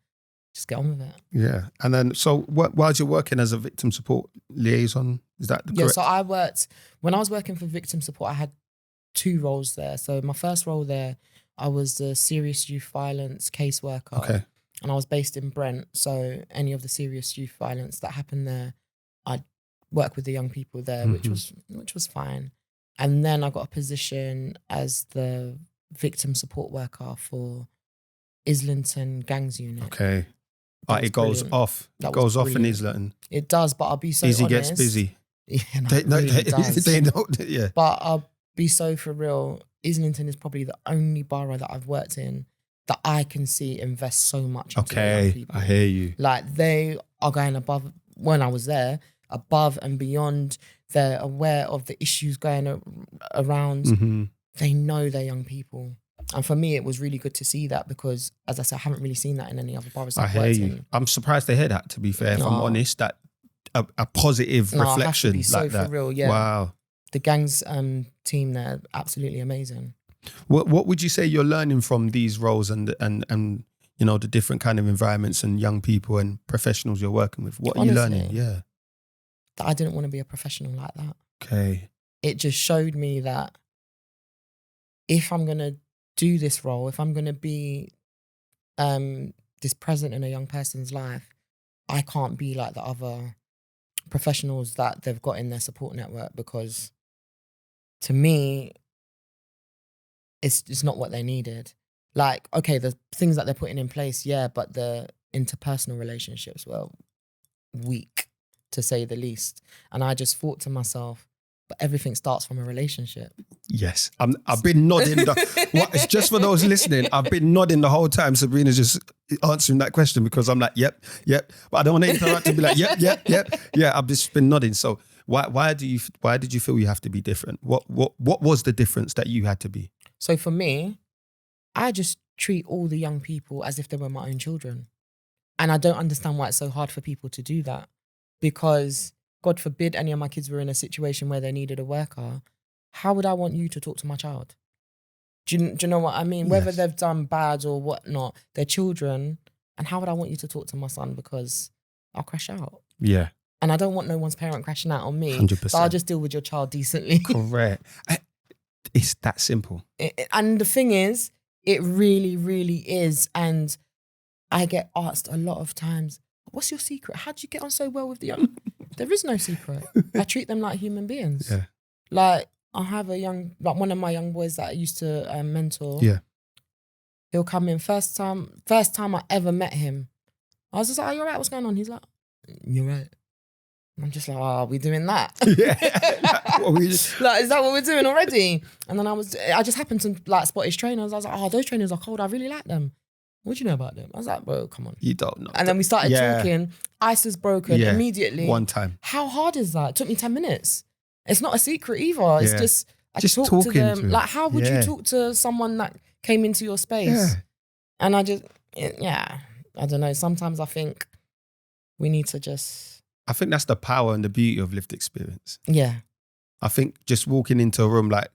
just get on with it. Yeah. And then, so while you're working as a victim support liaison, is that the correct? So when I was working for victim support, I had 2 roles there. So my first role there, I was the serious youth violence caseworker. Okay. And I was based in Brent. So any of the serious youth violence that happened there, I'd work with the young people there, which was fine. And then I got a position as the victim support worker for Islington Gangs Unit. Okay. It goes off. It goes off in Islington. It does, but I'll be so Easy honest. gets busy. Yeah, no, it really does. They know, yeah. But I'll be so for real. Islington is probably the only borough that I've worked in that I can see invest so much into the young people. I hear you. Like, they are going above, when I was there, above and beyond. They're aware of the issues going around. Mm-hmm. They know they're young people. And for me, it was really good to see that because, as I said, I haven't really seen that in any other boroughs I've worked in. I'm surprised to hear that, to be fair, if I'm honest, that a positive reflection I have to be so like that. For real, yeah. Wow. The gangs team there, absolutely amazing. What would you say you're learning from these roles and you know, the different kind of environments and young people and professionals you're working with? What are you learning? Yeah. That I didn't want to be a professional like that. Okay. It just showed me that if I'm going to do this role, if I'm going to be this present in a young person's life, I can't be like the other professionals that they've got in their support network, because to me, it's not what they needed. Like, okay, the things that they're putting in place, yeah, but the interpersonal relationships were weak, to say the least. And I just thought to myself, but everything starts from a relationship. Yes. I've been nodding. It's just for those listening, I've been nodding the whole time Sabrina's just answering that question, because I'm like, yep. But I don't want to interrupt and be like, yep. Yeah, I've just been nodding. So why did you feel you have to be different? What was the difference that you had to be? So for me, I just treat all the young people as if they were my own children. And I don't understand why it's so hard for people to do that, because God forbid any of my kids were in a situation where they needed a worker. How would I want you to talk to my child? Do you know what I mean? Yes. Whether they've done bad or whatnot, they're children. And how would I want you to talk to my son? Because I'll crash out. Yeah. And I don't want no one's parent crashing out on me. 100%. So I'll just deal with your child decently. Correct. It's that simple. And the thing is, it really, really is. And I get asked a lot of times, what's your secret? How do you get on so well with the young? There is no secret. I treat them like human beings. Yeah. Like, I have one of my young boys that I used to mentor. Yeah. He'll come in first time I ever met him. I was just like, "Are you all right? What's going on?" He's like, "You're right." And I'm just like, "Oh, are we doing that?" Yeah. Like, is that what we're doing already? And then I just happened to like spot his trainers. I was like, "Oh, those trainers are cold. I really like them. What do you know about them?" I was like, "Bro, come on." You don't know. And then we started talking. Ice was broken immediately. One time. How hard is that? It took me 10 minutes. It's not a secret either. It's just, I just talk to them. Like, how would you talk to someone that came into your space? Yeah. And I don't know. Sometimes I think we need to just... I think that's the power and the beauty of lived experience. Yeah. I think just walking into a room like,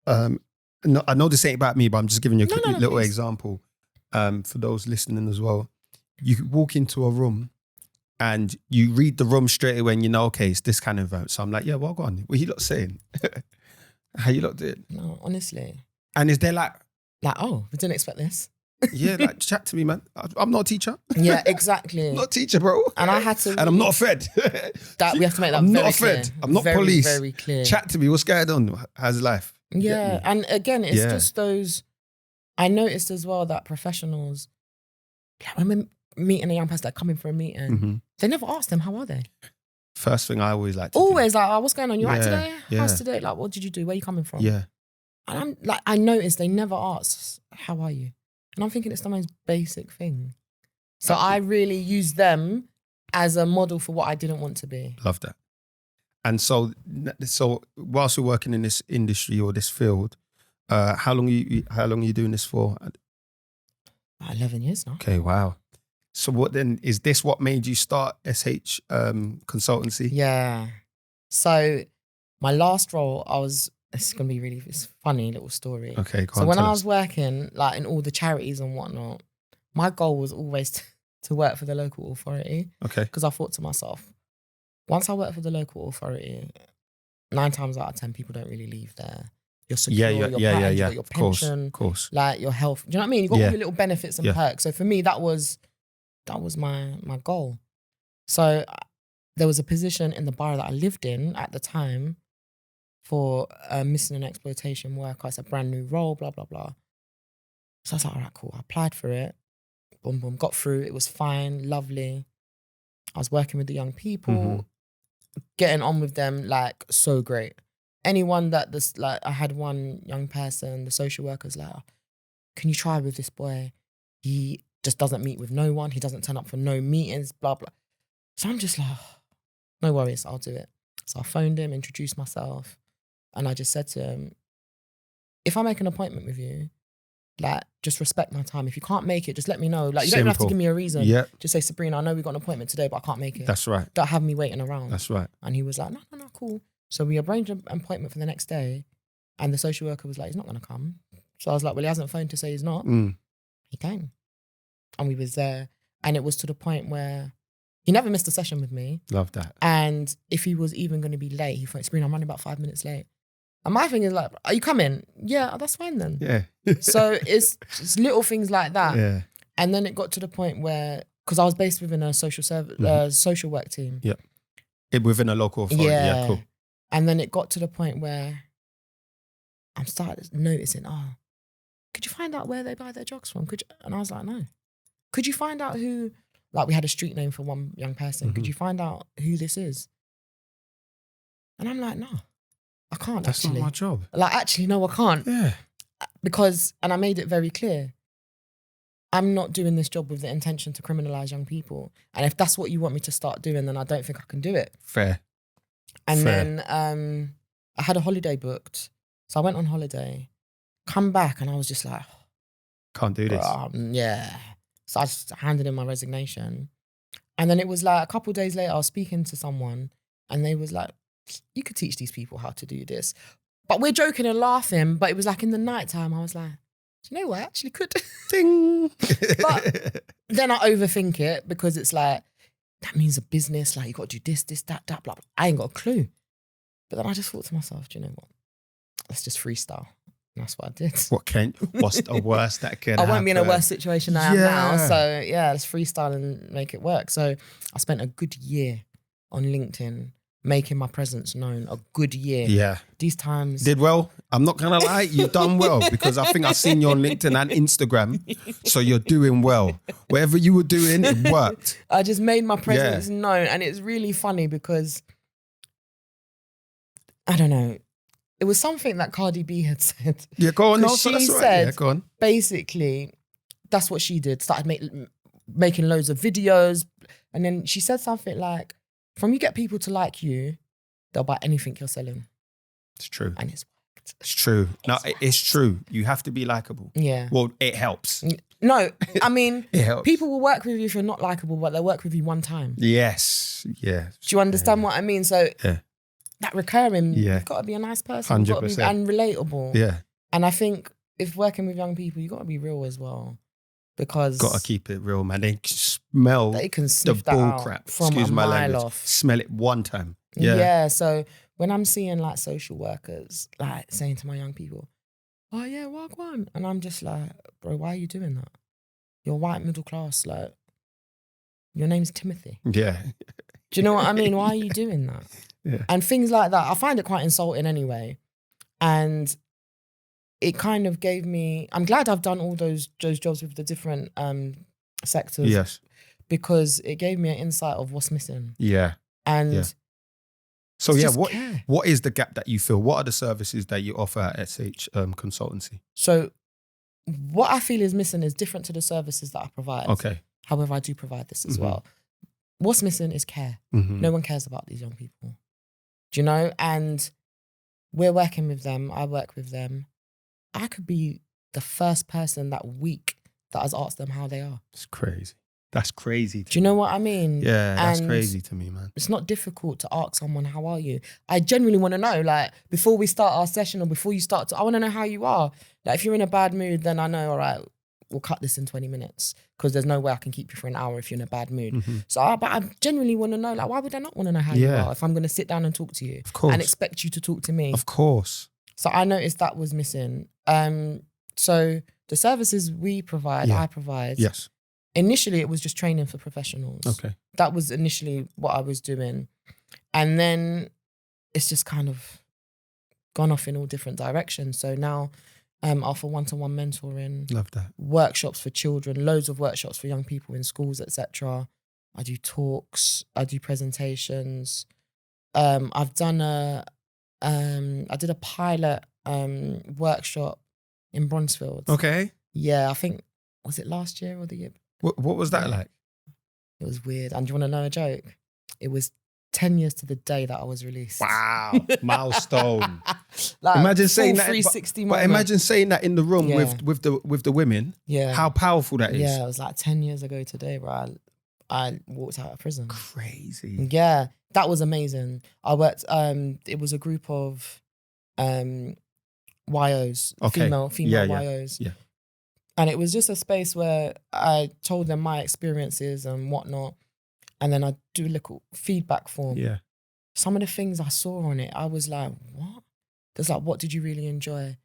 I know this ain't about me, but I'm just giving you a little example for those listening as well. You walk into a room and you read the room straight away and you know, okay, it's this kind of environment. So I'm like, yeah, well, go on. What are you lot saying? How you lot doing? No, honestly. And is there like, oh, we didn't expect this. Yeah, like, chat to me, man. I'm not a teacher. Yeah, exactly. I'm not a teacher, bro. And I had to... And I'm not a Fed. That we have to make that I'm very not a Fed. clear. I'm not very, police. Very clear. Chat to me. What's going on? How's life? Yeah. And again, it's just those... I noticed as well that professionals, Like when we're meeting a young person, like coming for a meeting, they never ask them, how are they? First thing I always like to Always do. like, oh, what's going on? You right Yeah, today? yeah. How's today? Like, what did you do? Where are you coming from? Yeah. And I'm like, I noticed they never ask, how are you? And I'm thinking it's the most basic thing. So I really use them as a model for what I didn't want to be. Love that. And so whilst you're working in this industry or this field, how long are you doing this for? 11 years now. Okay, wow. So what then, is this what made you start SH Consultancy? Yeah. So my last role, it's going to be really, it's a funny little story. Okay, so when I was working like in all the charities and whatnot, my goal was always to work for the local authority. Okay. Because I thought to myself, once I work for the local authority, 9 times out of 10 people don't really leave there. You're secure, you've got your pension, of course. like your health. Do you know what I mean? You've got all your little benefits and perks. So for me, that was my goal. So there was a position in the borough that I lived in at the time for missing and exploitation worker. It's a brand new role, blah, blah, blah. So I was like, all right, cool. I applied for it. Boom, boom, got through. It was fine, lovely. I was working with the young people, getting on with them, like, so great. Anyone that I had one young person, the social worker's like, can you try with this boy? He just doesn't meet with no one. He doesn't turn up for no meetings, blah, blah. So I'm just like, no worries, I'll do it. So I phoned him, introduced myself, and I just said to him, if I make an appointment with you, like, just respect my time. If you can't make it, just let me know. Like, you don't even have to give me a reason. Yep. Just say, Sabrina, I know we got an appointment today, but I can't make it. That's right. Don't have me waiting around. That's right. And he was like, no, cool. So we arranged an appointment for the next day, and the social worker was like, he's not going to come. So I was like, well, he hasn't phoned to say he's not. He came. And we was there. And it was to the point where he never missed a session with me. Love that. And if he was even going to be late, he phoned, Sabrina, I'm running about 5 minutes late. And my thing is like, are you coming? Yeah, that's fine then. Yeah. So it's little things like that. Yeah. And then it got to the point where, because I was based within a social work team. Yeah. Within a local authority. Yeah, cool. And then it got to the point where I'm starting noticing, could you find out where they buy their drugs from? And I was like, no. Could you find out who, like, we had a street name for one young person. Could you find out who this is? And I'm like, no, I can't. That's actually. not my job. Like, actually, no, I can't. Yeah. Because, and I made it very clear, I'm not doing this job with the intention to criminalise young people. And if that's what you want me to start doing, then I don't think I can do it. Fair. And then I had a holiday booked. So I went on holiday, come back, and I was just like, can't do this. Yeah. So I just handed in my resignation. And then it was like a couple of days later, I was speaking to someone, and they was like, you could teach these people how to do this. But we're joking and laughing, but it was like in the nighttime, I was like, do you know what? I actually could. Ding. But then I overthink it, because it's like, that means a business, like you got to do this, that, blah, blah. I ain't got a clue. But then I just thought to myself, do you know what? Let's just freestyle. And that's what I did. What's the worst that can happen? I won't be in a worse situation than I am now. So yeah, let's freestyle and make it work. So I spent a good year on LinkedIn making my presence known. A good year. Yeah. These times. Did well. I'm not going to lie. You've done well, because I think I've seen you on LinkedIn and Instagram. So you're doing well. Whatever you were doing, it worked. I just made my presence known. And it's really funny because, I don't know, it was something that Cardi B had said. Yeah, go on. No, she that's said, right. Yeah, go on. Basically, that's what she did. Started making loads of videos. And then she said something like, from you get people to like you, they'll buy anything you're selling. It's true. And it's worked. It's true. It's true. You have to be likable. Yeah. Well, it helps. No, I mean, It helps. people will work with you if you're not likable, but they'll work with you one time. Yes. Yeah. Do you understand what I mean? So that recurring, you've got to be a nice person. 100%. You've got to be, and relatable. Yeah. And I think if working with young people, you've got to be real as well. Because got to keep it real, man. They can smell sniff the that bull out crap. from Excuse a my mile language. off. Smell it one time. Yeah. So when I'm seeing like social workers like saying to my young people, oh yeah, walk one. And I'm just like, bro, why are you doing that? You're white, middle class, like, your name's Timothy. Yeah. Do you know what I mean? Why are you doing that? Yeah. And things like that, I find it quite insulting anyway. And it kind of gave me, I'm glad I've done all those jobs with the different sectors. Yes. Because it gave me an insight of what's missing. Yeah. And so it's yeah, just what care. what is the gap that you feel? What are the services that you offer at SH Consultancy? So what I feel is missing is different to the services that I provide. Okay. However, I do provide this as well. What's missing is care. No one cares about these young people. Do you know? And we're working with them. I work with them. I could be the first person that week that has asked them how they are. It's crazy. That's crazy. Do you know what I mean? Yeah, that's And crazy to me, man. it's not difficult to ask someone, how are you? I genuinely want to know, like, before we start our session or before you start I want to know how you are. Like, if you're in a bad mood, then I know, all right, we'll cut this in 20 minutes because there's no way I can keep you for an hour if you're in a bad mood. But I genuinely want to know, like, why would I not want to know how you are if I'm going to sit down and talk to you and expect you to talk to me? Of course. So I noticed that was missing. So the services we provide, I provide. Yes. Initially, it was just training for professionals. Okay. That was initially what I was doing. And then it's just kind of gone off in all different directions. So now I offer one-to-one mentoring. Love that. Workshops for children, loads of workshops for young people in schools, etc. I do talks, I do presentations. I did a pilot workshop in Bronzefield. Okay. Yeah, I think, was it last year or the year? What was that like? It was weird. And do you want to know a joke? It was 10 years to the day that I was released. Wow. Milestone. Like, imagine saying that. 360 but imagine saying that in the room with the women. Yeah. How powerful that is. Yeah, it was like 10 years ago today, bro. I walked out of prison. Crazy. Yeah, that was amazing. I worked, it was a group of YOs, female YOs. Yeah. And it was just a space where I told them my experiences and whatnot. And then I do a little feedback form. Yeah. Some of the things I saw on it, I was like, what? There's like, what did you really enjoy?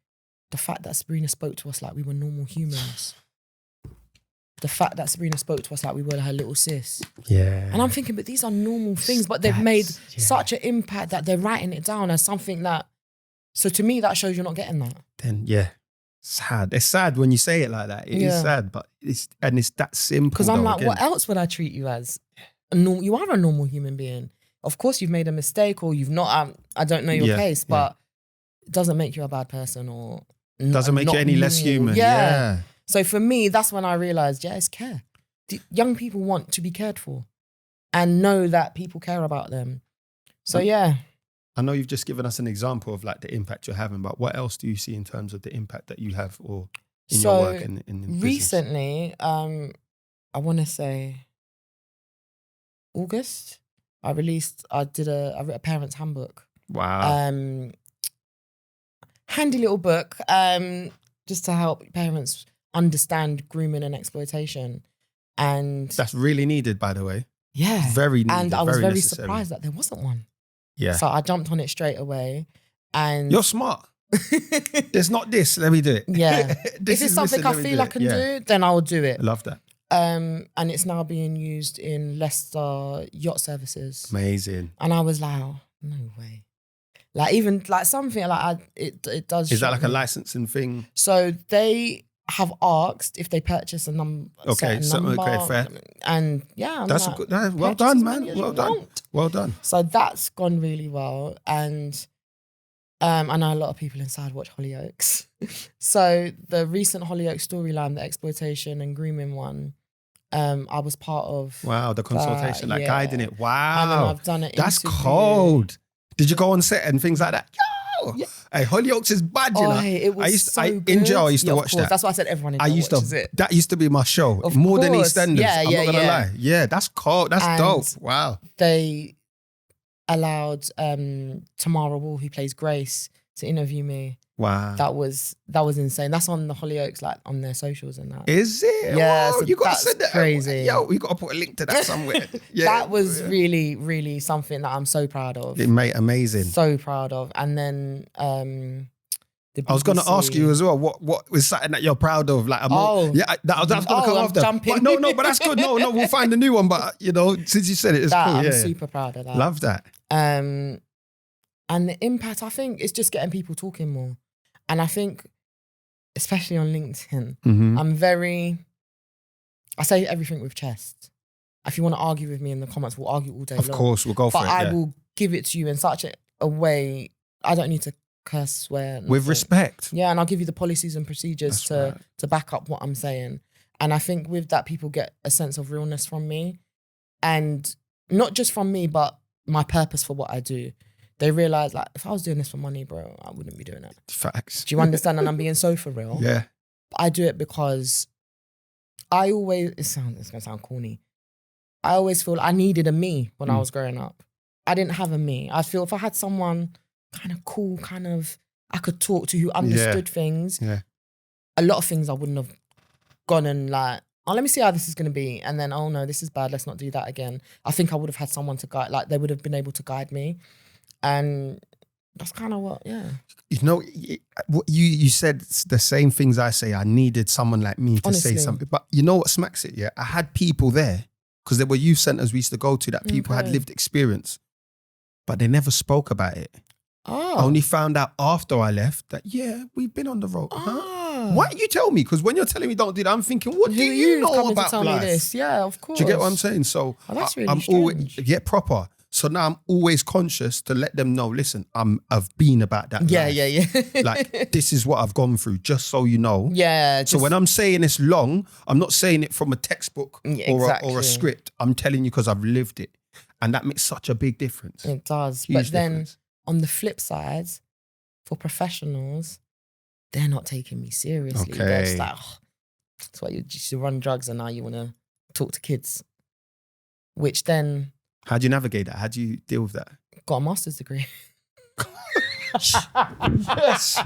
The fact that Sabrina spoke to us like we were normal humans. The fact that Sabrina spoke to us like we were her little sis. Yeah. And I'm thinking, but these are normal things, but they've made such an impact that they're writing it down as something that, so to me, that shows you're not getting that. Then, sad. It's sad when you say it like that. It is sad, but it's that simple. Because I'm like, what else would I treat you as? You are a normal human being. Of course, you've made a mistake or you've not. I don't know your case, but it doesn't make you a bad person or doesn't make you any less human. Yeah. So for me, that's when I realized, it's care. Young people want to be cared for and know that people care about them. So I know you've just given us an example of like the impact you're having, but what else do you see in terms of the impact that you have or in your work and in business? Recently, I want to say August, I wrote a parent's handbook. Wow. Handy little book, just to help parents understand grooming and exploitation. And that's really needed, by the way. Yeah. Very needed. And I was very necessary. surprised that there wasn't one. Yeah. So I jumped on it straight away. And you're smart. There's not this, let me do it. Yeah. If it's something I feel I can do, then I'll do it. I love that. And it's now being used in Leicester yacht services. Amazing. And I was like, oh, no way. Like even like something like it does. Is that like a licensing thing? So they have asked if they purchase a number. Okay, fair. And that's like, good. Well done, man. Well done. Well done. So that's gone really well. And I know a lot of people inside watch Hollyoaks. So the recent Hollyoaks storyline, the exploitation and grooming one, I was part of. Wow, the consultation, guiding it. Wow. And then I've done it. That's cold. Did you go on set and things like that? Yo! Yeah. Hey, Hollyoaks is bad, you know. It was good. In jail, I used to watch that. That's why I said everyone in jail watches it. That used to be my show. More than EastEnders. I'm not going to lie. Yeah, that's cold. That's dope. Wow. They allowed Tamara Wall, who plays Grace, to interview me. Wow. That was insane. That's on the Hollyoaks, like on their socials and that. Is it? Yeah, so you got to send that. Crazy. Yo, you got to put a link to that somewhere. Yeah. That was really, really something that I'm so proud of. Mate, amazing. So proud of. And then I was going to ask you as well, what was something that you're proud of? Like, that's going to come after. Jumping. But but that's good. No, we'll find a new one. But, since you said it's cool. I'm super proud of that. Love that. And the impact, I think, is just getting people talking more. And I think, especially on LinkedIn, I'm very I say everything with chest. If you want to argue with me in the comments, we'll argue all day long. Of course, we'll go for but it. I will give it to you in such a way. I don't need to curse, swear. Nothing. With respect. Yeah, and I'll give you the policies and procedures to back up what I'm saying. And I think with that, people get a sense of realness from me. And not just from me, but my purpose for what I do. They realise, like, if I was doing this for money, bro, I wouldn't be doing it. Facts. Do you understand? And I'm being so for real. Yeah. I do it because I always, it's going to sound corny. I always feel I needed a me when I was growing up. I didn't have a me. I feel if I had someone kind of cool, kind of, I could talk to who understood things, a lot of things I wouldn't have gone and like, oh, let me see how this is going to be. And then, oh no, this is bad. Let's not do that again. I think I would have had someone to guide, like they would have been able to guide me. And that's kind of what, You know, you said the same things I say. I needed someone like me to say something. But you know what smacks it? Yeah, I had people there because there were youth centers we used to go to that people had lived experience, but they never spoke about it. Oh. I only found out after I left that, we've been on the road. Huh? Why don't you tell me? Because when you're telling me don't do that, I'm thinking, what do you know about tell life? Me this? Yeah, of course. Do you get what I'm saying? So that's really I'm strange. always proper. So now I'm always conscious to let them know, listen, I've been about that life. Yeah. Like, this is what I've gone through, just so you know. Yeah. So when I'm saying it's long, I'm not saying it from a textbook or a script. I'm telling you because I've lived it. And that makes such a big difference. It does. Huge but then difference. On the flip side, for professionals, they're not taking me seriously. Okay. They're just like, that's why you used to run drugs and now you want to talk to kids. Which then... How do you navigate that? How do you deal with that? Got a master's degree. Yes,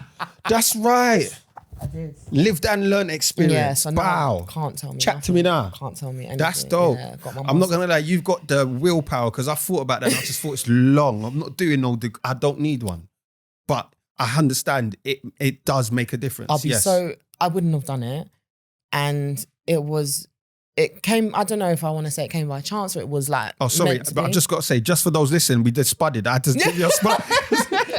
that's right. I did. Lived and learned experience. Yeah, so wow. Can't tell me. Chat nothing. to me now. Can't tell me anything. That's dope. Yeah, I'm not gonna lie, you've got the willpower because I thought about that and I just thought it's long. I'm not doing I don't need one. But I understand it does make a difference. I wouldn't have done it. And it came, I don't know if I want to say it came by chance or it was like. Oh, sorry, but I've just got to say, just for those listening, we did spudded. I had to give you a spud.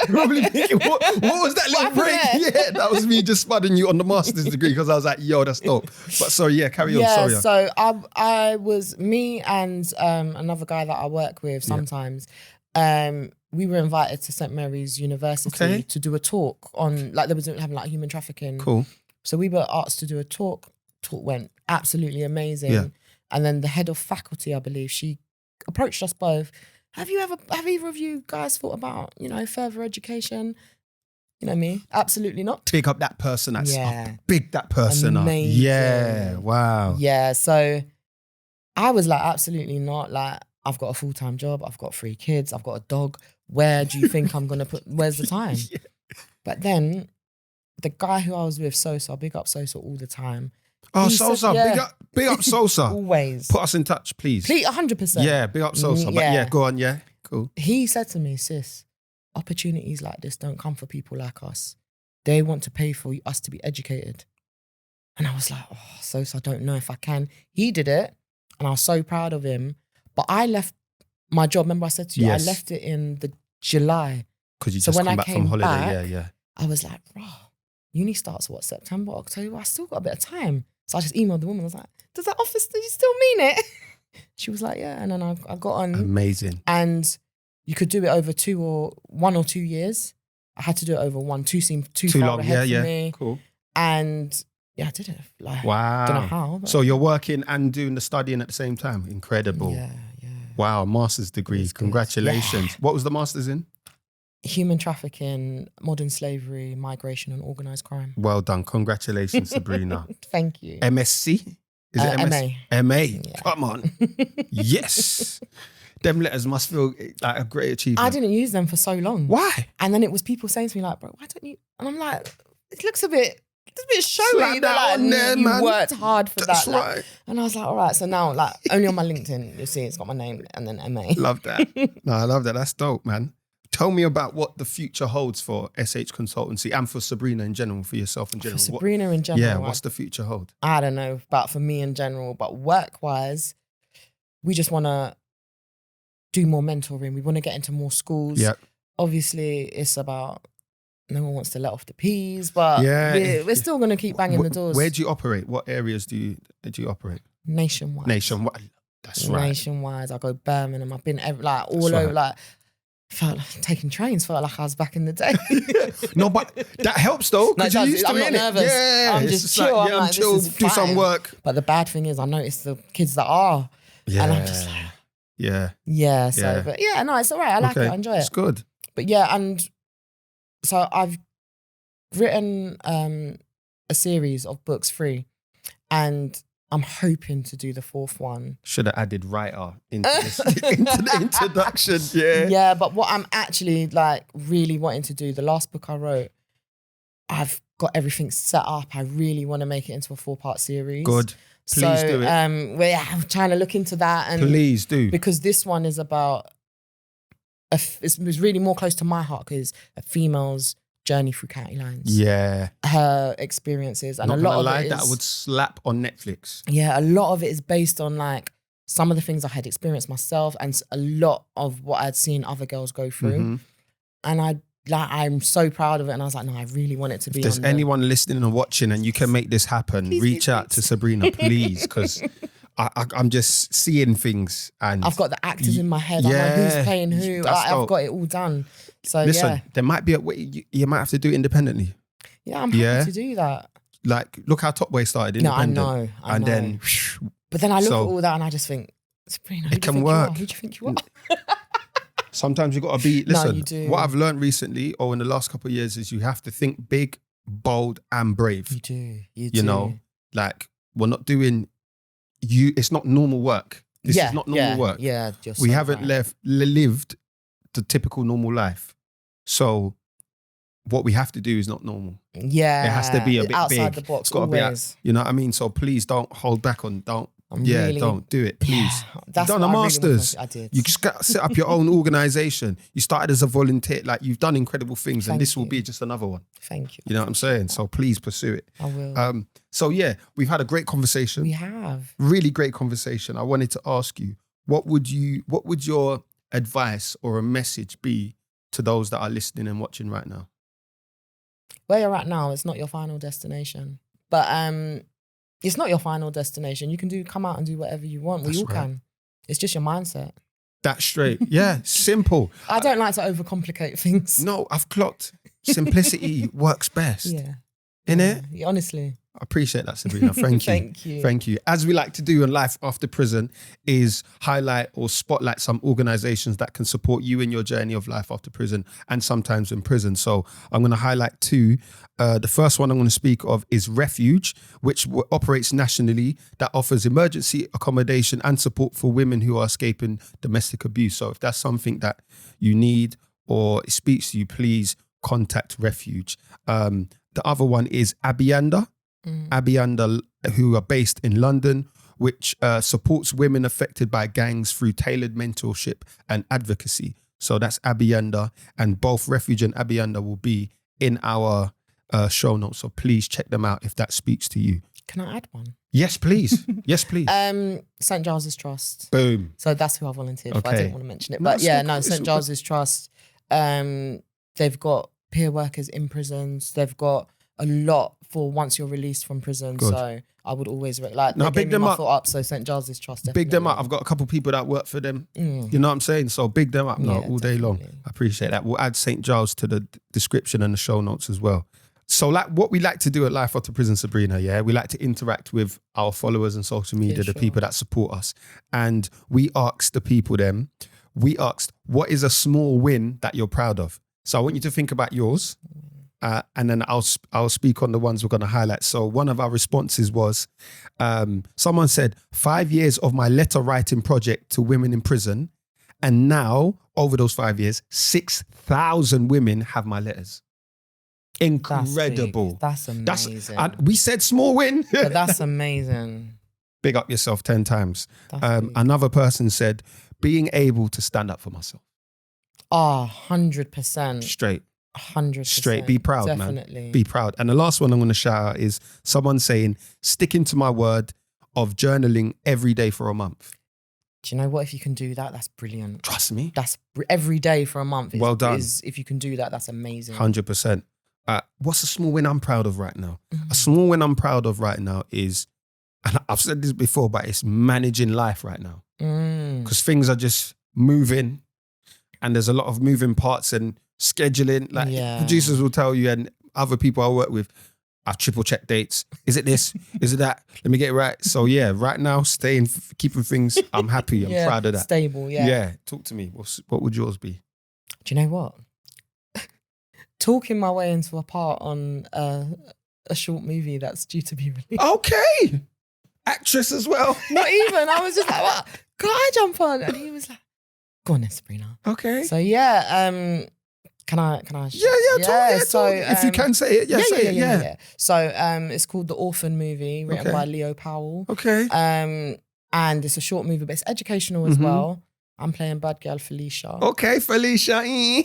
Probably thinking, what was that little break? Yeah, that was me just spudding you on the master's degree because I was like, yo, that's dope. But sorry, carry on. Sorry. So I was, me and another guy that I work with sometimes, we were invited to St. Mary's University to do a talk on, like they was having like human trafficking. Cool. So we were asked to do a talk. Talk went absolutely amazing. Yeah. And then the head of faculty, I believe, she approached us both. Have either of you guys thought about, further education? You know me? Absolutely not. Big up that person that's up. Big that person amazing. Up. Yeah. Wow. Yeah. So I was like, absolutely not. Like, I've got a full-time job. I've got 3 kids. I've got a dog. Where do you think I'm going to where's the time? But then the guy who I was with, Sosa, big up Sosa all the time. Oh, Sosa, big up Sosa. Always. Put us in touch, please. 100%. Yeah, big up Sosa. But go on, cool. He said to me, sis, opportunities like this don't come for people like us. They want to pay for us to be educated. And I was like, oh, Sosa, I don't know if I can. He did it, and I was so proud of him. But I left my job. Remember I said to you, I left it in the July. Because you just come back from holiday, I was like, bro, uni starts September, October? I still got a bit of time. So I just emailed the woman. I was like, does that office, do you still mean it? She was like, yeah. And then I got on. Amazing. And you could do it over 1 or 2 years. I had to do it over 1. 2 seemed too far long. ahead for me. Cool. And I did it. Like, wow. Don't know how. So you're working and doing the studying at the same time. Incredible. Yeah. Wow, master's degree. Congratulations. Yeah. What was the master's in? Human trafficking, modern slavery, migration and organised crime. Well done. Congratulations, Sabrina. Thank you. MSc? Is it MA? MA. Yeah. Come on. Yes. Them letters must feel like a great achievement. I didn't use them for so long. Why? And then it was people saying to me like, bro, why don't you? And I'm like, it looks a bit showy. Slap that on there, you man. worked hard for That's that. right. Like, and I was like, all right. So now, like, only on my LinkedIn, you'll see it's got my name and then MA. Love that. No, I love that. That's dope, man. Tell me about what the future holds for SH Consultancy and for Sabrina in general, for yourself in general. For Sabrina in general. Yeah, what's the future hold? I don't know about for me in general, but work-wise, we just want to do more mentoring. We want to get into more schools. Yep. Obviously, it's about, no one wants to let off the peas, but we're still going to keep banging the doors. Where do you operate? What areas do you operate? Nationwide. Nationwide. That's right. Nationwide. I go Birmingham. I've been like all That's over. right. Like felt like taking trains. Felt like I was back in the day. No, but that helps though. No, it Because you're does. used to I'm it, not innit? nervous. Yeah, I'm it's just chill. Like, I'm like, chill, this is do some fine. work. But the bad thing is, I noticed the kids that are, Yeah. and I'm just like, yeah. So, Yeah. but yeah, no, it's all right. I like it. I enjoy It's it. good. But yeah, and so I've written a series of books free, and I'm hoping to do the 4th one. Should have added writer into this, into the introduction. Yeah. Yeah, but what I'm actually like really wanting to do, the last book I wrote, I've got everything set up. I really want to make it into a 4-part series. Good. Please do it. I'm trying to look into that, and Please do. because this one is about it's really more close to my heart because a female's journey through county lines. Yeah. Her experiences, and Not a lot gonna of lie, it is, that would slap on Netflix. yeah, a lot of it is based on like some of the things I had experienced myself, and a lot of what I'd seen other girls go through. Mm-hmm. And I'm so proud of it, and I was like, no, I really want it to be. If there's anyone listening and watching and you can make this happen, reach out to Sabrina, please, because I'm just seeing things, and I've got the actors in my head. I'm like, who's playing who? I've got it all done. So listen, there might be a way you might have to do it independently. Yeah, I'm happy to do that. Like, look how Top Boy started independent. No, I know. And then, but then I look at all that and I just think, Sabrina, it can work. Who do you think you are? Sometimes you got to be. Listen, you do. What I've learned recently, or in the last couple of years, is you have to think big, bold, and brave. You do. You know, like we're not doing. It's not normal work. This is not normal work. Yeah, we haven't lived the typical normal life. So what we have to do is not normal. Yeah. It has to be a bit outside big. the box. It's got to be, you know what I mean? So please don't hold back on, don't do it, please. That's You've done a master's. I did. You just got to set up your own organization. You started as a volunteer. Like, you've done incredible things, and this will be just another one. Thank you. You know what I'm saying? So please pursue it. I will. So yeah, we've had a great conversation. We have. Really great conversation. I wanted to ask you, what would your advice or a message be to those that are listening and watching right now? Where you're at now, it's not your final destination. But it's not your final destination. You can come out and do whatever you want. We all can. It's just your mindset. That's straight. Yeah, simple. I don't like to overcomplicate things. No, I've clocked. Simplicity works best. Yeah. Innit? Yeah, honestly. I appreciate that, Sabrina. Thank you. Thank you. Thank you. As we like to do in Life After Prison, is highlight or spotlight some organizations that can support you in your journey of life after prison and sometimes in prison. So I'm going to highlight 2. The first one I'm going to speak of is Refuge, which operates nationally, that offers emergency accommodation and support for women who are escaping domestic abuse. So if that's something that you need or it speaks to you, please contact Refuge. The other one is Abianda. Abianda, who are based in London, which supports women affected by gangs through tailored mentorship and advocacy. So that's Abianda, and both Refuge and Abianda will be in our show notes. So please check them out if that speaks to you. Can I add one? Yes, please. Yes, please. St. Giles's Trust. Boom. So that's who I volunteered for. I didn't want to mention it. No, But yeah, St. Giles's Trust. They've got peer workers in prisons. They've got a lot for once you're released from prison. Good. So I would always like, now, big them up. So St. Giles's Trust, definitely. Big them up. I've got a couple people that work for them. You know what I'm saying? So big them up all day long. I appreciate that. We'll add St. Giles to the description and the show notes as well. So like what we like to do at Life After Prison, Sabrina, we like to interact with our followers on social media, the people that support us. And we asked the people what is a small win that you're proud of? So I want you to think about yours. And then I'll speak on the ones we're going to highlight. So one of our responses was, someone said, 5 years of my letter writing project to women in prison. And now, over those 5 years, 6,000 women have my letters. Incredible. That's amazing. We said small win. But that's amazing. Big up yourself 10 times. Another person said, being able to stand up for myself. 100%. Straight. 100%. Straight. Be proud, Definitely. man. Be proud. And the last one I'm going to shout out is someone saying, sticking to my word of journaling every day for a month. Do you know what? If you can do that, that's brilliant. Trust me. That's every day for a month. Well done. If you can do that, that's amazing. 100%. What's a small win I'm proud of right now? Mm-hmm. A small win I'm proud of right now is and I've said this before, but it's managing life right now. Mm. Because things are just moving and there's a lot of moving parts and scheduling. Like producers will tell you and other people I work with, I've triple checked dates. Is it this? Is it that? Let me get it right. So yeah, right now, keeping things, I'm happy. I'm proud of that. Stable, yeah. Yeah. Talk to me. What would yours be? Do you know what? Talking my way into a part on a short movie that's due to be released. Okay. Actress as well. Not even. I was just like, what? Can I jump on? And he was like, go on then, Sabrina. Okay. So yeah, can I? So if you can say it, say it. Yeah. So it's called The Orphan Movie, written by Leo Powell. Okay. And it's a short movie, but it's educational as well. I'm playing bad girl Felicia. Okay, Felicia. I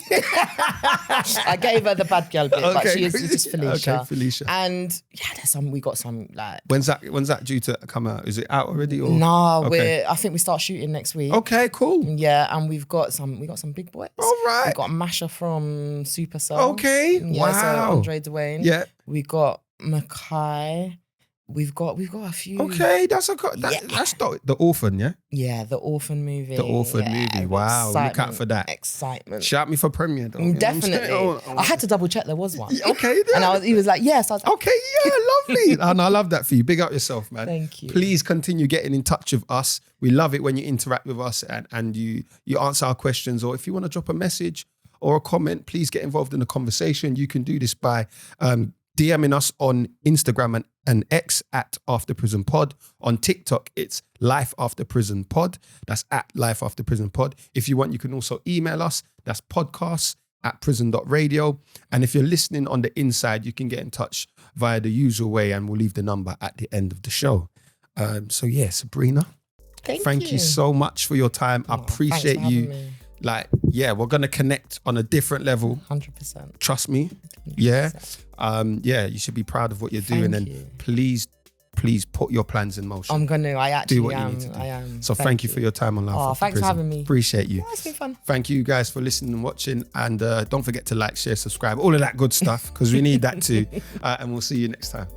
gave her the bad girl bit, but she is just Felicia. Okay, Felicia. And yeah, we got some like. When's that due to come out? Is it out already? Or? No, I think we start shooting next week. Okay, cool. Yeah, and we got some big boys. All right. We got Masha from Supercell. Okay. Yeah, so wow. Andre Dwayne. Yeah. We got Mackay. We've got a few. Okay, that's the Orphan, yeah? Yeah, The Orphan movie. The Orphan movie. Wow, look out for that. Excitement. Shout me for premiere, though. Definitely. I had to double check there was one. Okay. And he was like, yes. I was like, okay, yeah, lovely. And I love that for you. Big up yourself, man. Thank you. Please continue getting in touch with us. We love it when you interact with us and you answer our questions, or if you want to drop a message or a comment, please get involved in the conversation. You can do this by DMing us on Instagram and X at After Prison Pod. On TikTok, it's Life After Prison Pod. That's at Life After Prison Pod. If you want, you can also email us. That's podcasts@prison.radio. And if you're listening on the inside, you can get in touch via the usual way, and we'll leave the number at the end of the show. So yeah, Sabrina, thank you so much for your time. I appreciate you. Me. Like, yeah, we're going to connect on a different level. 100%. Trust me. 100%. Yeah. You should be proud of what you're doing. And please put your plans in motion. I'm going to. I actually do what am. You need to do. I am. So thank you for your time on Life After thanks Prison. for having me. Appreciate you. Yeah, it's been fun. Thank you guys for listening and watching. And don't forget to like, share, subscribe, all of that good stuff, because we need that too. And we'll see you next time.